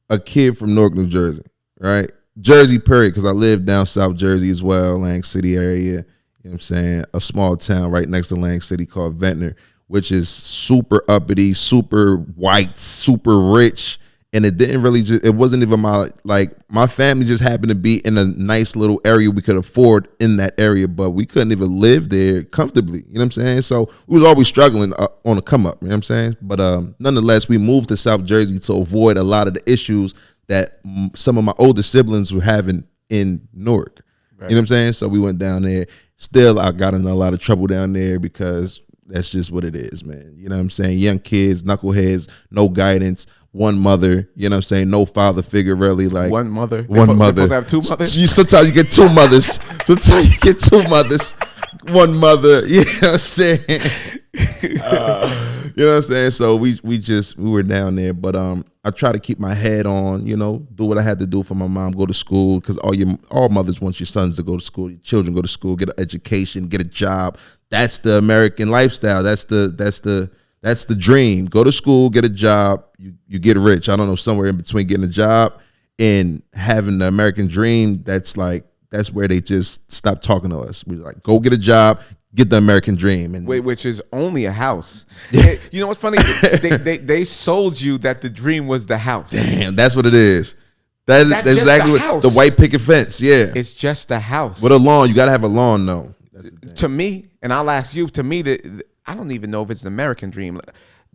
a kid from Newark, New Jersey, right? Jersey, period, because I live down South Jersey as well, Lang City area. You know what I'm saying? A small town right next to Lang City called Ventnor, which is super uppity, super white, super rich. And it wasn't even my family just happened to be in a nice little area we could afford in that area, but we couldn't even live there comfortably. You know what I'm saying? So we was always struggling on the come up, you know what I'm saying? But nonetheless, we moved to South Jersey to avoid a lot of the issues that some of my older siblings were having in Newark. Right. You know what I'm saying? So we went down there. Still, I got in a lot of trouble down there because that's just what it is, man. You know what I'm saying? Young kids, knuckleheads, no guidance. One mother, you know what I'm saying? No father figure, really. Like one mother. One mother. Supposed to have 2 mothers? Sometimes you get 2 mothers. Sometimes you get 2 mothers. One mother. You know what I'm saying? You know what I'm saying? So we were down there, but I try to keep my head on, you know, do what I had to do for my mom, go to school, because all mothers want your sons to go to school, your children go to school, get an education, get a job. That's the American lifestyle. That's the dream. Go to school, get a job, you get rich. I don't know, somewhere in between getting a job and having the American dream, that's where they just stop talking to us. We're like, go get a job, get the American dream. And which is only a house. You know what's funny? they sold you that the dream was the house. Damn, that's what it is. That's exactly what the white picket fence. Yeah. It's just a house. With a lawn. You got to have a lawn, though. That's the thing. To me, and I'll ask you, to me, I don't even know if it's an American dream,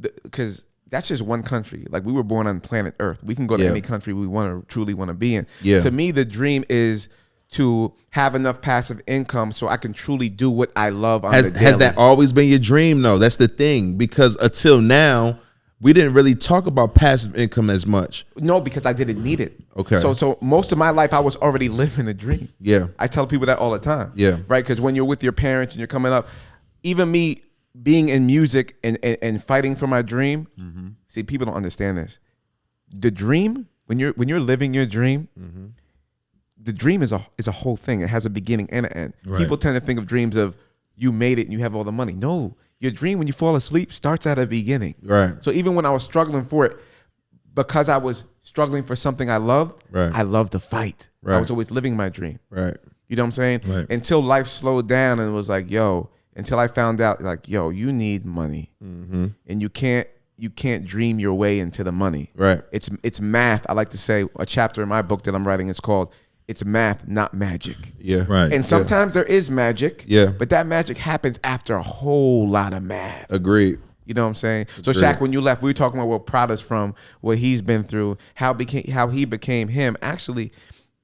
because that's just one country. Like, we were born on planet Earth. We can go to any country we truly want to be in. Yeah. To me, the dream is to have enough passive income so I can truly do what I love on the daily. Has that always been your dream, though? That's the thing, because until now, we didn't really talk about passive income as much. No, because I didn't need it. Okay. So most of my life, I was already living the dream. Yeah. I tell people that all the time. Yeah. Right? Because when you're with your parents and you're coming up, even me being in music and fighting for my dream, see, people don't understand this. The dream, when you're living your dream, the dream is a whole thing. It has a beginning and an end. Right. People tend to think of dreams of you made it and you have all the money. No, your dream when you fall asleep starts at a beginning. Right. So even when I was struggling for it, because I was struggling for something I loved, Right. I loved the fight. Right. I was always living my dream. Right. You know what I'm saying? Right. Until life slowed down and was like, yo, until I found out, like, yo, you need money. And you can't dream your way into the money. Right. It's math. I like to say a chapter in my book that I'm writing is called It's Math, Not Magic. Yeah. Right. And sometimes there is magic. Yeah. But that magic happens after a whole lot of math. Agreed. You know what I'm saying? So Agreed. Shaq, when you left, we were talking about where Prada's from, what he's been through, how he became him. Actually,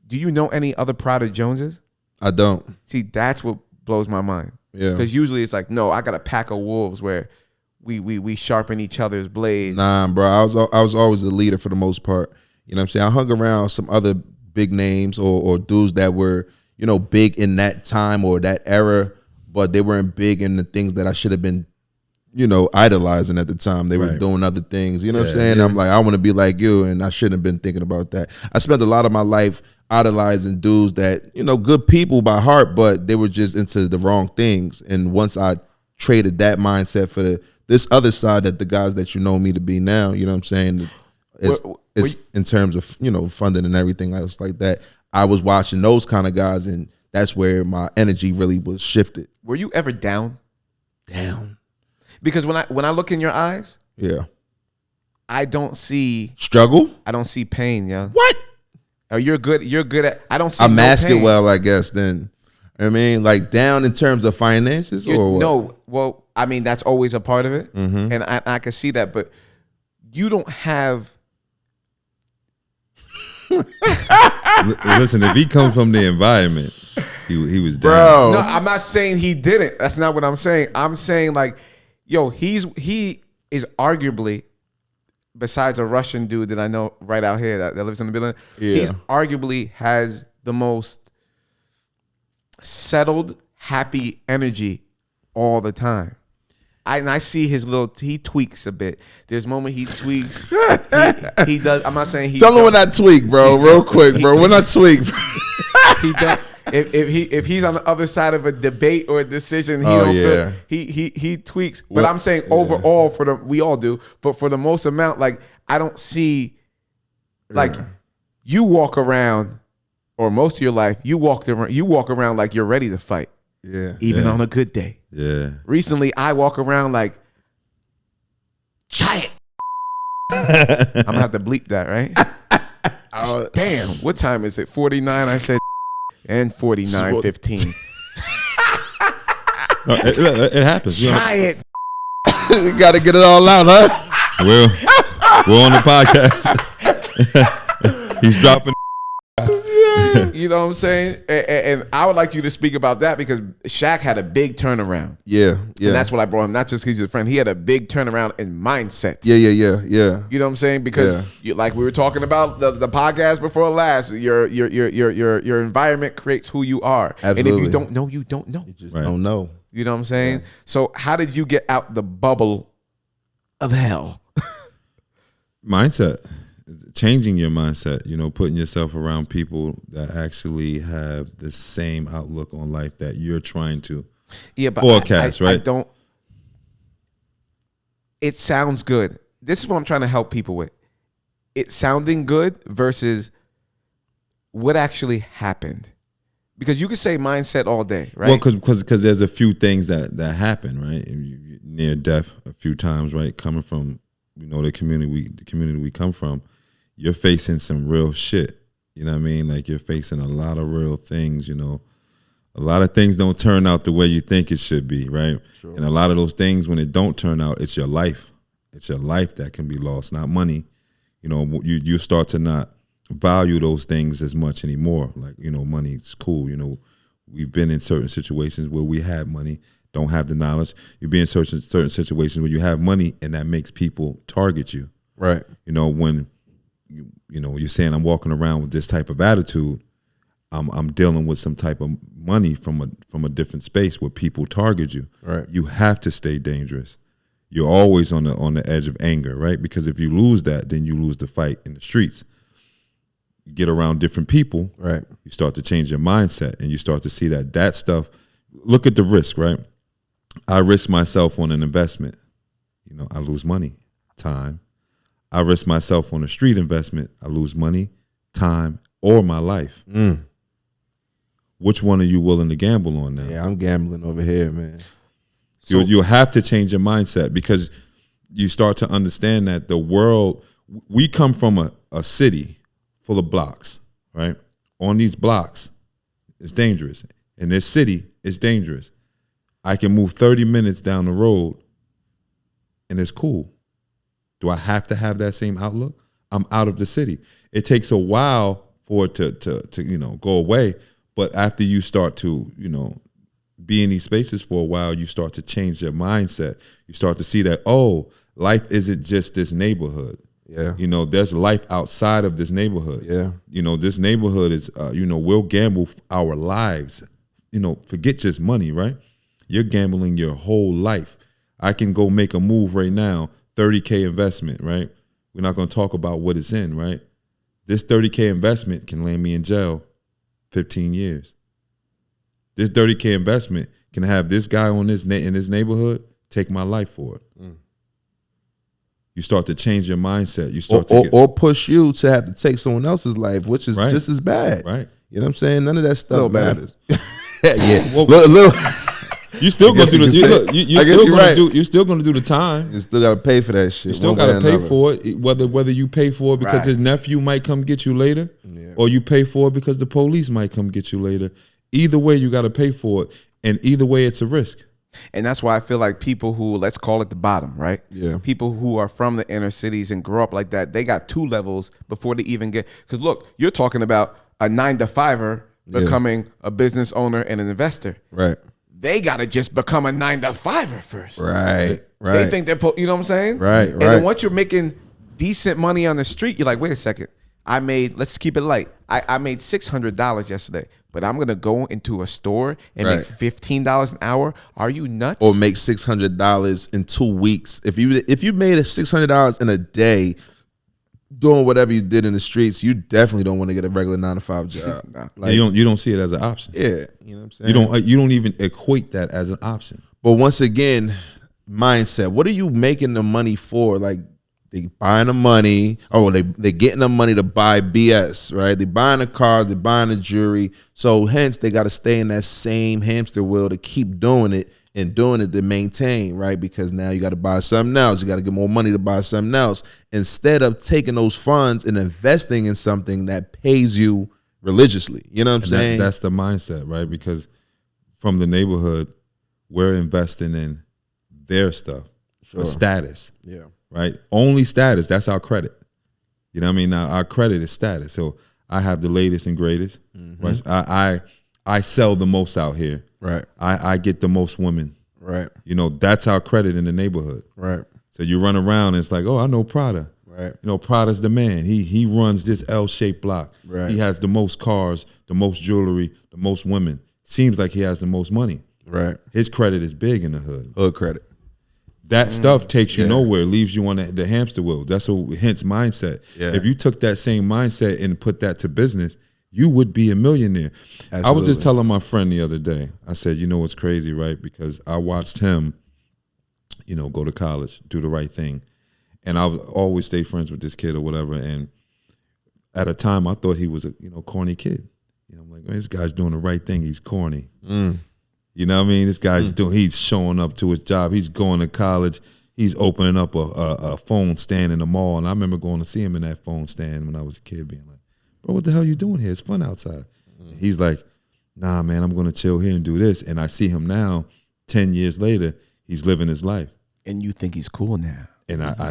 do you know any other Prada Joneses? I don't. See, that's what blows my mind. Yeah. Because usually it's like, no, I got a pack of wolves where we sharpen each other's blades. Nah, bro. I was always the leader for the most part. You know what I'm saying? I hung around some other big names or dudes that were, you know, big in that time or that era, but they weren't big in the things that I should have been, you know, idolizing at the time. They were Right. doing other things. You know what I'm saying? Yeah. I'm like, I want to be like you, and I shouldn't have been thinking about that. I spent a lot of my life idolizing dudes that, you know, good people by heart, but they were just into the wrong things. And once I traded that mindset for this other side that the guys that you know me to be now, you know what I'm saying? It's in terms of, you know, funding and everything else like that. I was watching those kind of guys, and that's where my energy really was shifted. Were you ever down? Down. Because when I look in your eyes, Yeah. I don't see Struggle? I don't see pain, yo. What? Oh, you're good at I don't see I no mask pain. it well, I guess, then. I mean, like down in terms of finances or what? No, well, I mean, that's always a part of it. And I can see that, but you don't have Listen, if he comes from the environment, he was down. Bro. No, I'm not saying he didn't. That's not what I'm saying. I'm saying like, yo, he is arguably, besides a Russian dude that I know right out here that lives in the building, he arguably has the most settled, happy energy all the time. I see his he tweaks a bit. There's a moment he tweaks. he does. I'm not saying he. Tell him when I tweak, bro. Real quick, bro. When I tweak, bro. He does. If he's on the other side of a debate or a decision, he tweaks. But I'm saying overall, we all do. But for the most amount, like I don't see, like you walk around, or most of your life you walk around like you're ready to fight. Yeah. Even on a good day. Yeah. Recently, I walk around like, try it. I'm gonna have to bleep that, right? Damn, what time is it? 49. I said, and 49:15. No, it happens. Try it. You got to get it all out, huh? We're on the podcast. He's dropping. You know what I'm saying? And I would like you to speak about that because Shaq had a big turnaround. Yeah. And that's what I brought him. Not just because he's a friend. He had a big turnaround in mindset. Yeah. You know what I'm saying? Because like we were talking about the podcast before last, your environment creates who you are. Absolutely. And if you don't know, you don't know. You just don't know. You know what I'm saying? Yeah. So how did you get out the bubble of hell? Mindset. Changing your mindset, you know, putting yourself around people that actually have the same outlook on life that you're trying to forecast, right? I don't. It sounds good. This is what I'm trying to help people with. It's sounding good versus what actually happened. Because you could say mindset all day, right? Well, because there's a few things that happen, right? You're near death a few times, right? Coming from, you know, the community we come from, you're facing some real shit. You know what I mean? Like you're facing a lot of real things, you know. A lot of things don't turn out the way you think it should be, right? Sure. And a lot of those things, when it don't turn out, it's your life. It's your life that can be lost, not money. You know, you start to not value those things as much anymore. Like, you know, money is cool. You know, we've been in certain situations where we have money, don't have the knowledge. You be in certain situations where you have money and that makes people target you. Right. You know, when you know, you're saying I'm walking around with this type of attitude, I'm dealing with some type of money from a different space where people target you. Right. You have to stay dangerous. You're always on the edge of anger, right? Because if you lose that, then you lose the fight in the streets. You get around different people, right? You start to change your mindset, and you start to see that stuff. Look at the risk, right? I risk myself on an investment. You know, I lose money, time. I risk myself on a street investment. I lose money, time, or my life. Which one are you willing to gamble on now? Yeah, I'm gambling over here, man. So you'll have to change your mindset because you start to understand that the world, we come from a city full of blocks, right? On these blocks, it's dangerous. In this city, it's dangerous. I can move 30 minutes down the road and it's cool. Do I have to have that same outlook? I'm out of the city. It takes a while for it to you know, go away. But after you start to, you know, be in these spaces for a while, you start to change your mindset. You start to see that, oh, life isn't just this neighborhood. Yeah. You know, there's life outside of this neighborhood. Yeah. You know, this neighborhood is, you know, we'll gamble our lives. You know, forget just money, right? You're gambling your whole life. I can go make a move right now, 30K investment, right? We're not going to talk about what it's in, right? This 30K investment can land me in jail 15 years. This 30K investment can have this guy on this in this neighborhood take my life for it. You start to change your mindset. You start or push you to have to take someone else's life, which is just as bad. Right. You know what I'm saying? None of that stuff matters. Yeah. Well, little. You still gonna do the. You're still gonna do the time. You still gotta pay for that shit. You still gotta pay for it. Whether you pay for it because his nephew might come get you later, or you pay for it because the police might come get you later. Either way, you gotta pay for it, and either way, it's a risk. And that's why I feel like people who, let's call it the bottom, right? Yeah. People who are from the inner cities and grow up like that, they got 2 levels before they even get. Because look, you're talking about a 9-to-5er becoming a business owner and an investor. Right. They gotta just become a 9-to-5er first. Right. They think they're, you know what I'm saying? Right. And then once you're making decent money on the street, you're like, wait a second. Let's keep it light. I made $600 yesterday, but I'm gonna go into a store and make $15 an hour. Are you nuts? Or make $600 in 2 weeks. If you made $600 in a day doing whatever you did in the streets, you definitely don't want to get a regular 9-to-5 job. Nah. Like, you don't see it as an option. Yeah, you know what I'm saying. You don't even equate that as an option. But once again, mindset. What are you making the money for? Like, they buying the money, they getting the money to buy BS, right? They buying the cars, they buying the jewelry. So hence they got to stay in that same hamster wheel to keep doing it and doing it to maintain, right? Because now you got to buy something else. You got to get more money to buy something else instead of taking those funds and investing in something that pays you religiously. You know what I'm saying? That's the mindset, right? Because from the neighborhood, we're investing in their stuff, the status. Yeah. Right? Only status. That's our credit. You know what I mean? Now our credit is status. So I have the latest and greatest. Right? I sell the most out here. Right. I get the most women. Right. You know, that's our credit in the neighborhood. Right. So you run around and it's like, oh, I know Prada. Right. You know, Prada's the man. He runs this L-shaped block. Right. He has the most cars, the most jewelry, the most women. Seems like he has the most money. Right. His credit is big in the hood. Hood credit. That stuff takes you nowhere, leaves you on the hamster wheel. That's hence mindset. Yeah. If you took that same mindset and put that to business, you would be a millionaire. Absolutely. I was just telling my friend the other day, I said, you know what's crazy, right? Because I watched him, you know, go to college, do the right thing. And I would always stay friends with this kid or whatever. And at a time, I thought he was a corny kid. You know, I'm like, man, this guy's doing the right thing. He's corny. You know what I mean? This guy's he's showing up to his job. He's going to college. He's opening up a phone stand in the mall. And I remember going to see him in that phone stand when I was a kid being like, bro, what the hell are you doing here? It's fun outside. He's like, nah, man, I'm going to chill here and do this. And I see him now, 10 years later, he's living his life. And you think he's cool now. And I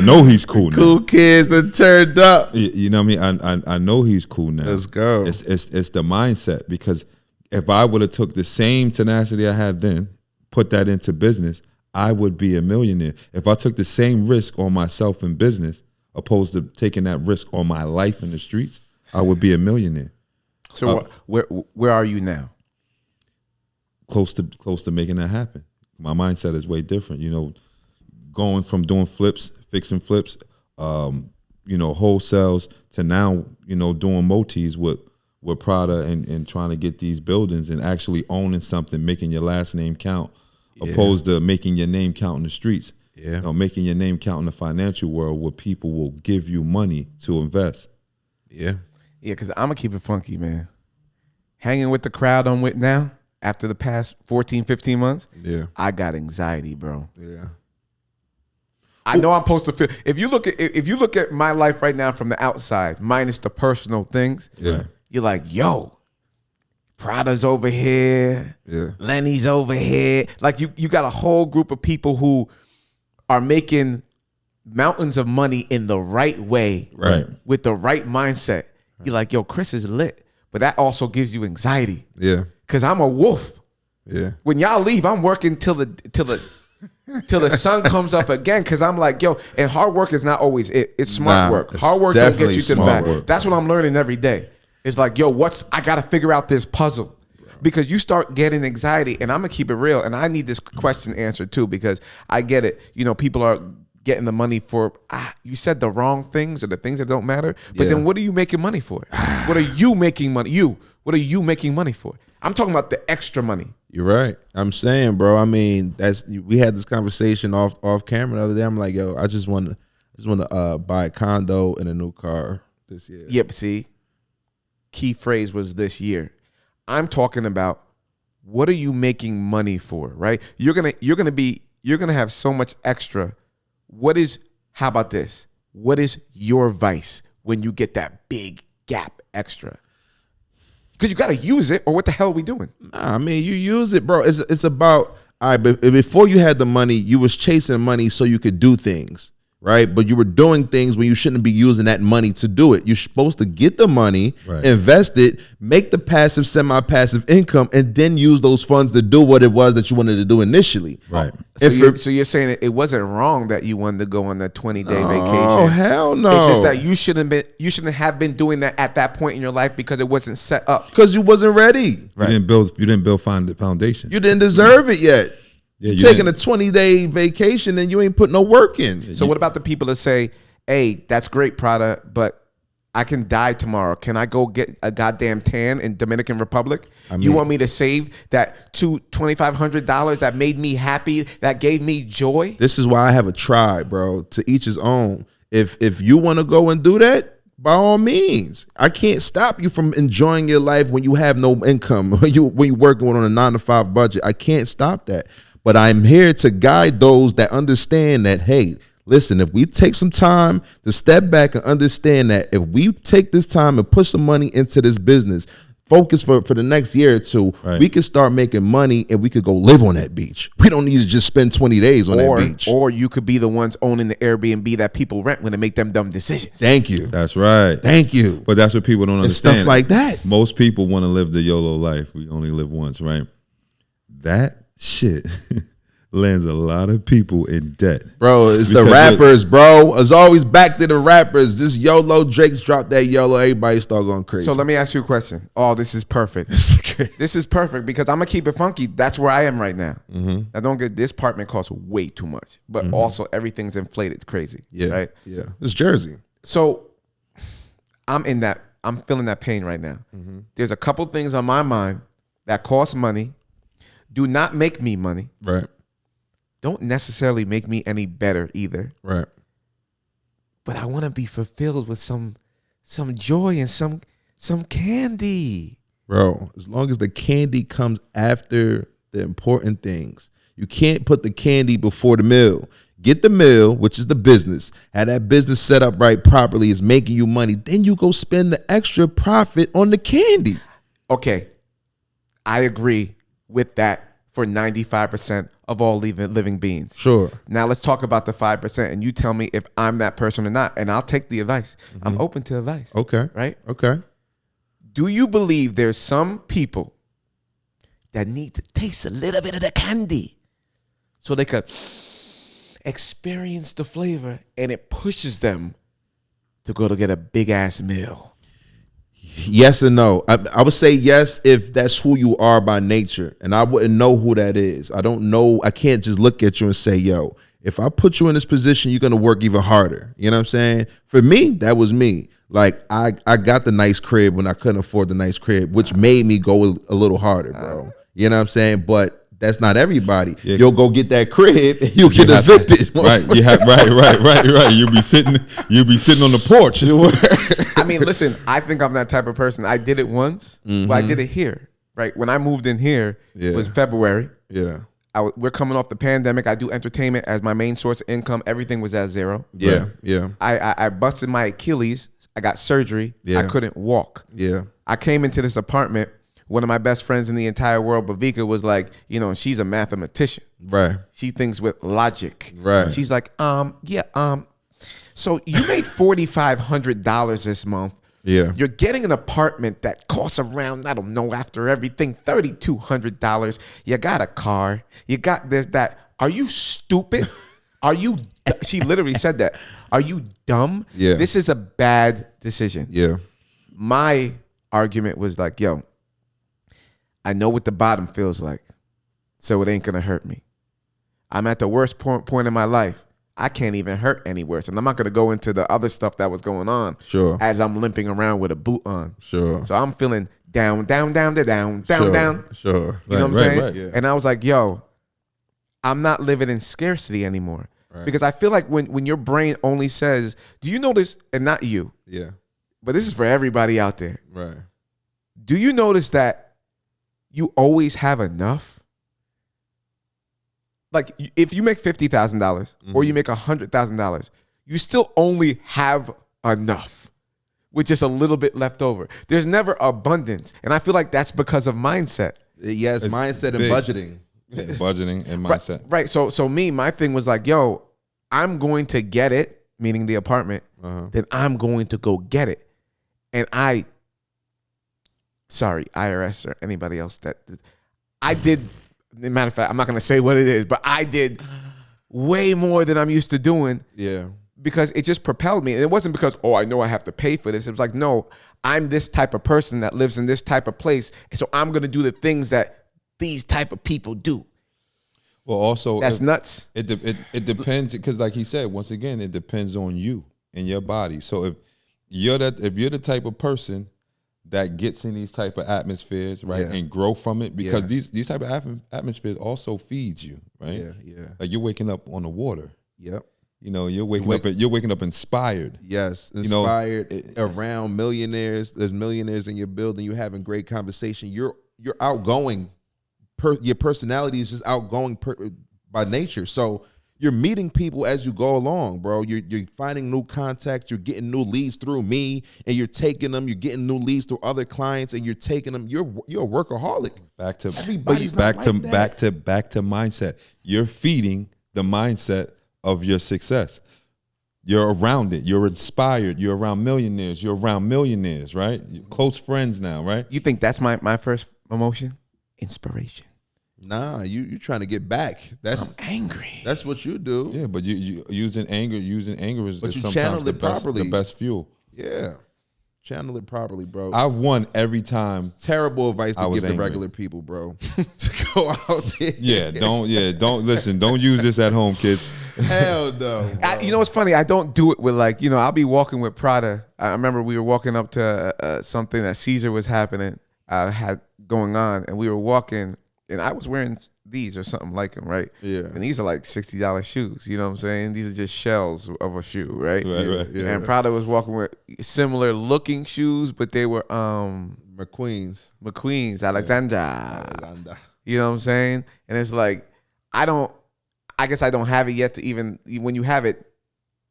know he's cool now. Cool kids that turned up. You know what I mean? I know he's cool now. Let's go. It's the mindset, because if I would have took the same tenacity I had then, put that into business, I would be a millionaire. If I took the same risk on myself in business, opposed to taking that risk on my life in the streets, I would be a millionaire. So where are you now? Close to making that happen. My mindset is way different. You know, going from doing flips, fixing flips, wholesales, to now, doing motis with Prada and trying to get these buildings and actually owning something, making your last name count, opposed to making your name count in the streets. Yeah. Making your name count in the financial world where people will give you money to invest. Yeah. Yeah, because I'm going to keep it funky, man. Hanging with the crowd I'm with now, after the past 14, 15 months, I got anxiety, bro. Yeah. I know I'm supposed to feel. If you look at my life right now from the outside, minus the personal things, you're like, yo, Prada's over here, Lenny's over here. Like you got a whole group of people who are making mountains of money in the right way, right, with the right mindset. You're like, yo, Chris is lit, but that also gives you anxiety. Yeah. Cause I'm a wolf. Yeah. When y'all leave, I'm working till the sun comes up again. Cause I'm like, yo, and hard work is not always it. It's smart work. Hard work don't get you to the back. That's what I'm learning every day. It's like, yo, I gotta figure out this puzzle. Because you start getting anxiety, and I'm gonna keep it real, and I need this question answered too, because I get it. People are getting the money for, you said the wrong things or the things that don't matter. But then what are you making money for? What are you making money? What are you making money for? I'm talking about the extra money. You're right. I'm saying, bro. I mean, we had this conversation off camera the other day. I'm like, yo, I just want to buy a condo and a new car this year. Yep. See, key phrase was this year. I'm talking about, what are you making money for? Right? You're gonna have so much extra. How about this? What is your vice when you get that big gap extra? Because you got to use it, or what the hell are we doing? Nah, I mean, you use it, bro. It's about, all right, but before you had the money, you was chasing money so you could do things, right? But you were doing things when you shouldn't be using that money to do it. You're supposed to get the money, invest it, make the passive, semi-passive income, and then use those funds to do what it was that you wanted to do initially. Right. So you're saying it wasn't wrong that you wanted to go on that 20-day vacation? Oh, hell no. It's just that you shouldn't have been doing that at that point in your life because it wasn't set up. Because you wasn't ready. Right. You didn't build the foundation. You didn't deserve it yet. Yeah, taking a 20-day vacation and you ain't put no work in. So what about the people that say, hey, that's great, Prada, but I can die tomorrow. Can I go get a goddamn tan in Dominican Republic? You want me to save that $2,500 that made me happy, that gave me joy? This is why I have a tribe, bro. To each his own. If you want to go and do that, by all means. I can't stop you from enjoying your life when you have no income, when you're working on a 9-to-5 budget. I can't stop that. But I'm here to guide those that understand that, hey, listen, if we take some time to step back and understand that if we take this time and put some money into this business, focus for the next year or two, we can start making money and we could go live on that beach. We don't need to just spend 20 days on that beach. Or you could be the ones owning the Airbnb that people rent when they make them dumb decisions. Thank you. That's right. Thank you. But that's what people don't understand. Stuff like that. Most people want to live the YOLO life. We only live once, right? That shit lands a lot of people in debt. Bro, it's the rappers, bro. It's always back to the rappers. This YOLO, Drake's dropped that YOLO, everybody start going crazy. So let me ask you a question. Oh, this is perfect. This is perfect because I'm going to keep it funky. That's where I am right now. I don't get, this apartment costs way too much, but also everything's inflated crazy. Yeah. Right? Yeah. It's Jersey. So I'm feeling that pain right now. There's a couple things on my mind that cost money, do not make me money. Right. Don't necessarily make me any better either. Right. But I want to be fulfilled with some joy and some candy. Bro, as long as the candy comes after the important things. You can't put the candy before the meal. Get the meal, which is the business. Have that business set up right properly, is making you money. Then you go spend the extra profit on the candy. Okay, I agree with that for 95% of all living beings. Sure. Now let's talk about the 5%, and you tell me if I'm that person or not, and I'll take the advice. I'm open to advice. Okay. Right? Okay. Do you believe there's some people that need to taste a little bit of the candy so they could experience the flavor, and it pushes them to go to get a big ass meal? Yes and no. I would say yes if that's who you are by nature, and I wouldn't know who that is. I don't know. I can't just look at you and say, yo, if I put you in this position, you're going to work even harder. You know what I'm saying? For me, that was me. Like, I got the nice crib when I couldn't afford the nice crib, which made me go a little harder, bro. You know what I'm saying? But that's not everybody. Yeah. You'll go get that crib and you'll get evicted. Right. You have right. You'll be sitting on the porch. I mean, listen, I think I'm that type of person. I did it once, but I did it here. Right. When I moved in here, it was February. Yeah. We're coming off the pandemic. I do entertainment as my main source of income. Everything was at zero. Yeah. Right? Yeah. I busted my Achilles. I got surgery. Yeah. I couldn't walk. Yeah. I came into this apartment. One of my best friends in the entire world, Bavika, was like, she's a mathematician. Right. She thinks with logic. Right. She's like, so you made $4,500 this month. Yeah. You're getting an apartment that costs around, I don't know, after everything, $3,200. You got a car. You got this, that. Are you stupid? She literally said that. Are you dumb? Yeah. This is a bad decision. Yeah. My argument was like, yo, I know what the bottom feels like, so it ain't going to hurt me. I'm at the worst point in my life. I can't even hurt any worse. And I'm not going to go into the other stuff that was going on as I'm limping around with a boot on. Sure. So I'm feeling down. Sure. You know what I'm saying? Right. Yeah. And I was like, yo, I'm not living in scarcity anymore. Right. Because I feel like when your brain only says, do you notice, and not you, but this is for everybody out there. Right. Do you notice that you always have enough? Like, if you make $50,000 or you make $100,000, you still only have enough with just a little bit left over. There's never abundance. And I feel like that's because of mindset. Yes, it's mindset and budgeting. Yeah, budgeting and mindset. Right. So my thing was like, yo, I'm going to get it, meaning the apartment, then I'm going to go get it. And sorry, IRS or anybody else I did, matter of fact, I'm not going to say what it is, but I did way more than I'm used to doing. Yeah. Because it just propelled me. And it wasn't because, I know I have to pay for this. It was like, no, I'm this type of person that lives in this type of place. And so I'm going to do the things that these type of people do. Well, also, that's nuts. It depends, because like he said, once again, it depends on you and your body. So if you're the type of person that gets in these type of atmospheres, right, and grow from it, because these type of atmospheres also feeds you, right? Yeah. Like, you're waking up on the water. Yep. You're waking up inspired. Yes, inspired around millionaires. There's millionaires in your building. You're having great conversation. You're outgoing. Your personality is just outgoing by nature. So you're meeting people as you go along, bro. You're finding new contacts. You're getting new leads through me, and you're taking them. You're getting new leads through other clients, and you're taking them. You're a workaholic. Back to mindset. You're feeding the mindset of your success. You're around it. You're inspired. You're around millionaires. You're around millionaires, right? You're close friends now, right? You think that's my first emotion? Inspiration. Nah, you trying to get back. I'm angry. That's what you do. Yeah, but you using anger is sometimes the best fuel. Yeah. Channel it properly, bro. I won every time. Terrible advice to give to regular people, bro. To go out there. Don't listen. Don't use this at home, kids. Hell no. You know what's funny? I don't do it with I'll be walking with Prada. I remember we were walking up to something that Caesar was had going on, and we were walking, and I was wearing these or something like them, right? Yeah. And these are like $60 shoes. You know what I'm saying? These are just shells of a shoe, right? Right. Yeah, and Prada was walking with similar looking shoes, but they were McQueen's, Alexandra. You know what I'm saying? And it's like, I guess I don't have it yet to even, when you have it,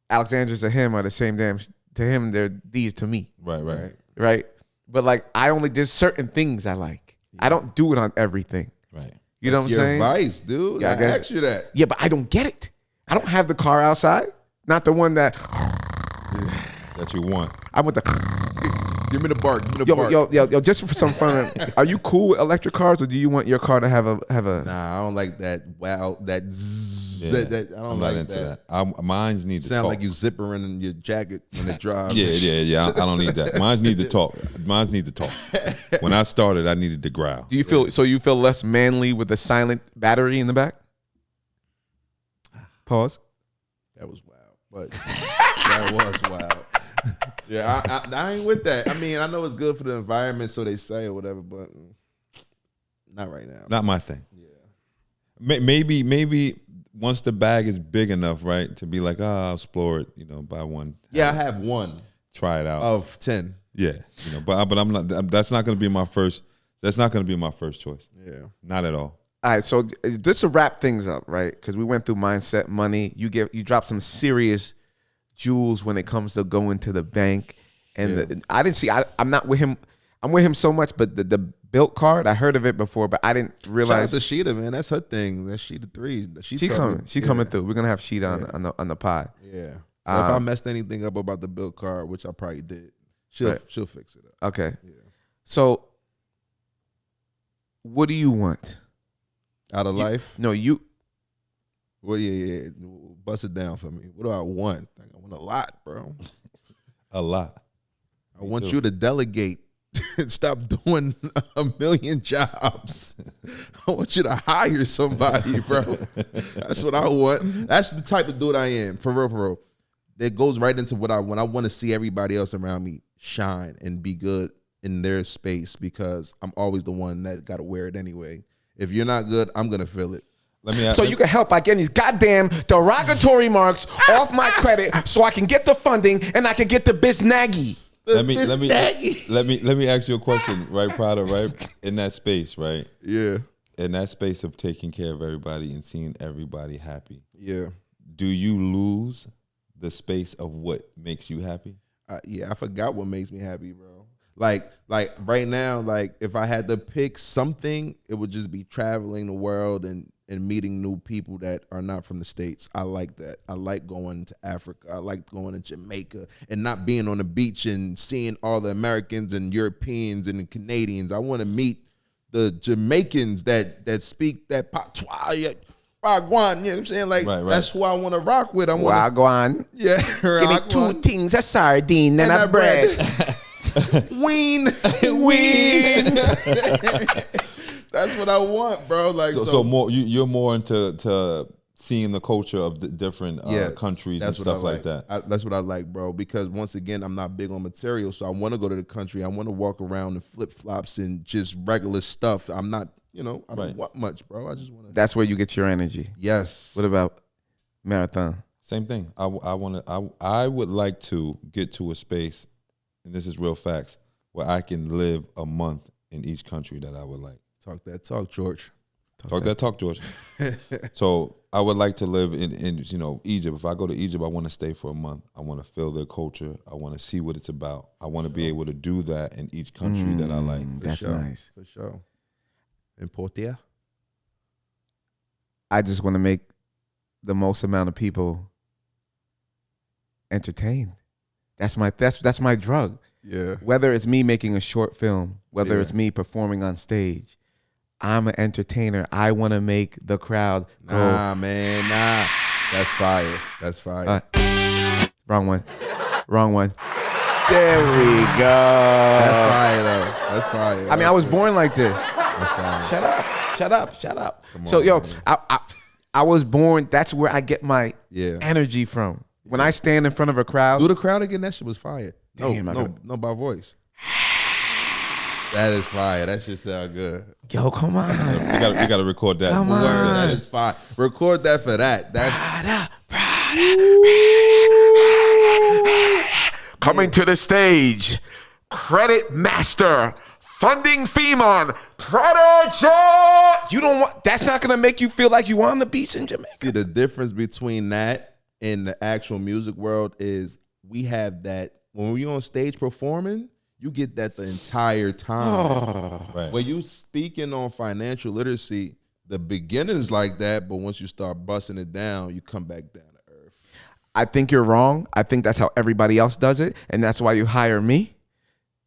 Alexander's to him are the same damn, to him, they're these to me. Right. But like, there's certain things I like. I don't do it on everything. Right. You know what I'm saying? Your advice, dude. Yeah, I asked you that. Yeah, but I don't get it. I don't have the car outside. Not the one that you want. I want the. Give me the bark. Give me the bark. Yo, just for some fun. Are you cool with electric cars, or do you want your car to have a? Nah, I don't like that. Wow, that zzz. Yeah, That I don't I'm like not into that. Mine's need to Sound talk. like you zippering in your jacket when it drives. Yeah. I don't need that. Mine's need to talk. When I started, I needed to growl. Do you feel so? You feel less manly with a silent battery in the back? Pause. That was wild, but that was wild. Yeah, I ain't with that. I mean, I know it's good for the environment, so they say or whatever, but not right now. Not my thing. Yeah. Maybe once the bag is big enough, right, to be like, I'll explore it, buy one. Yeah, I have one. Try it out. Of 10. Yeah, but I'm not. That's not going to be my first. That's not going to be my first choice. Yeah, not at all. All right, so just to wrap things up, right? Because we went through mindset, money. You dropped some serious jewels when it comes to going to the bank, and I didn't see. I'm not with him. I'm with him so much, but the built card, I heard of it before, but I didn't realize. Shout out to Sheeta, man. That's her thing. That's Sheeta 3. She coming. She coming through. We're gonna have Sheeta on the pod. Yeah. So if I messed anything up about the built card, which I probably did, she'll fix it up. Okay. Yeah. So, what do you want out of life? No, you. Well, yeah. Bust it down for me. What do I want? I want a lot, bro. A lot. I want you to delegate. Stop doing a million jobs. I want you to hire somebody, bro. That's what I want. That's the type of dude I am, for real. That goes right into what I want. I want to see everybody else around me shine and be good in their space because I'm always the one that got to wear it anyway. If you're not good, I'm going to feel it. So you can help by getting these goddamn derogatory marks off my credit so I can get the funding and I can get the biznaggy. Let me ask you a question, right, Prada, right? In that space, right? Yeah. In that space of taking care of everybody and seeing everybody happy. Yeah. Do you lose the space of what makes you happy? Yeah, I forgot what makes me happy, bro. Like right now, like if I had to pick something, it would just be traveling the world and meeting new people that are not from the States. I like that. I like going to Africa. I like going to Jamaica and not being on the beach and seeing all the Americans and Europeans and the Canadians. I want to meet the Jamaicans that speak that patois. Wagwan, you know what I'm saying? Like, right. That's who I want to rock with. I want Wagwan. Yeah. Give me 2 things, a sardine and a bread. Ween. That's what I want, bro. Like so more. You're more into seeing the culture of the different countries and stuff like that. That's what I like, bro. Because once again, I'm not big on material, so I want to go to the country. I want to walk around in flip flops and just regular stuff. I'm not, I don't want much, bro. I just want to. That's where you get your energy. Yes. What about marathon? Same thing. I would like to get to a space, and this is real facts, where I can live a month in each country that I would like. Talk that talk, George. Talk that talk, George. So I would like to live in Egypt. If I go to Egypt, I want to stay for a month. I want to feel their culture. I want to see what it's about. I want to be able to do that in each country that I like. That's nice. For sure. In Portia? I just want to make the most amount of people entertained. That's my drug. Yeah. Whether it's me making a short film, whether it's me performing on stage, I'm an entertainer. I want to make the crowd go. Nah, man, nah. That's fire. That's fire. Wrong one. There we go. That's fire, though. That's fire. I mean, I was born like this. That's fire. Shut up. So, yo, I was born. That's where I get my energy from. When I stand in front of a crowd. Do the crowd again. That shit was fire. Damn, no, by voice. That is fire. That shit sound good. Yo, come on. You gotta record that. Come on. That is fire. Record that for that. That's Prada. Coming to the stage, credit master, funding Femon, Prada Jet. You don't want. That's not gonna make you feel like you on the beach in Jamaica. See, the difference between that and the actual music world is we have that when we're on stage performing, you get that the entire time. Right. When you speaking on financial literacy, the beginning is like that, but once you start busting it down, you come back down to earth. I think you're wrong. I think that's how everybody else does it, and that's why you hire me,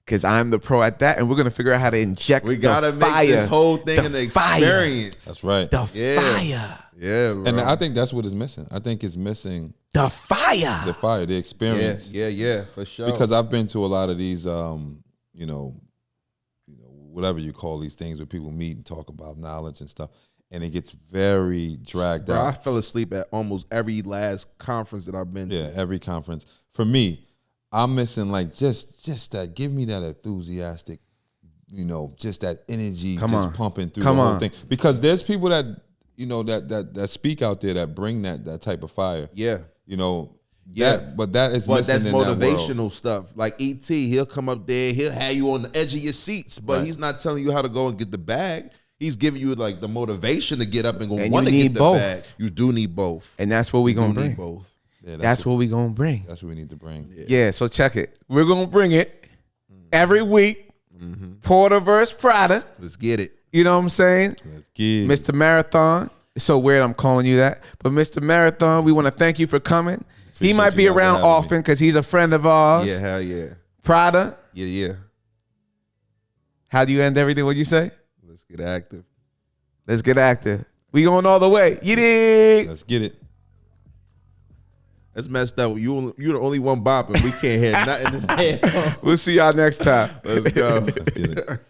because I'm the pro at that, and we're gonna figure out how to inject. We gotta make this whole thing an experience. That's right. The fire. Yeah, bro. And I think that's what is missing. I think it's missing The fire. the fire, the experience. Yeah, for sure. Because I've been to a lot of these, whatever you call these things where people meet and talk about knowledge and stuff, and it gets very dragged Bro, I out. fell asleep at almost every last conference that I've been to. Yeah, every conference. For me, I'm missing like just that. Give me that enthusiastic, just that energy, pumping through the whole thing. Because there's people that that speak out there that bring that type of fire. Yeah. But that is But missing that's in that motivational world. stuff. Like E.T., he'll come up there, he'll have you on the edge of your seats, but Right. he's not telling you how to go and get the bag. He's giving you like the motivation to get up and go And want to you get need the both. bag. You do need both. And that's what we gonna You need bring. both. Yeah, That's what we gonna bring. That's what we need to bring. Yeah. So check it. We're gonna bring it every week. Porter versus Prada. Let's get it. You know what I'm saying? Let's get Mr. Marathon. It's so weird I'm calling you that. But Mr. Marathon, we want to thank you for coming. He Appreciate might be you guys around having me. often because he's a friend of ours. Yeah, hell yeah. Prada. Yeah. How do you end everything? What you say? Let's get active. Let's get active. We going all the way. You dig? Let's get it. That's messed up. You're the only one bopping. We can't hear nothing in the head. We'll see y'all next time. Let's go. Let's get it.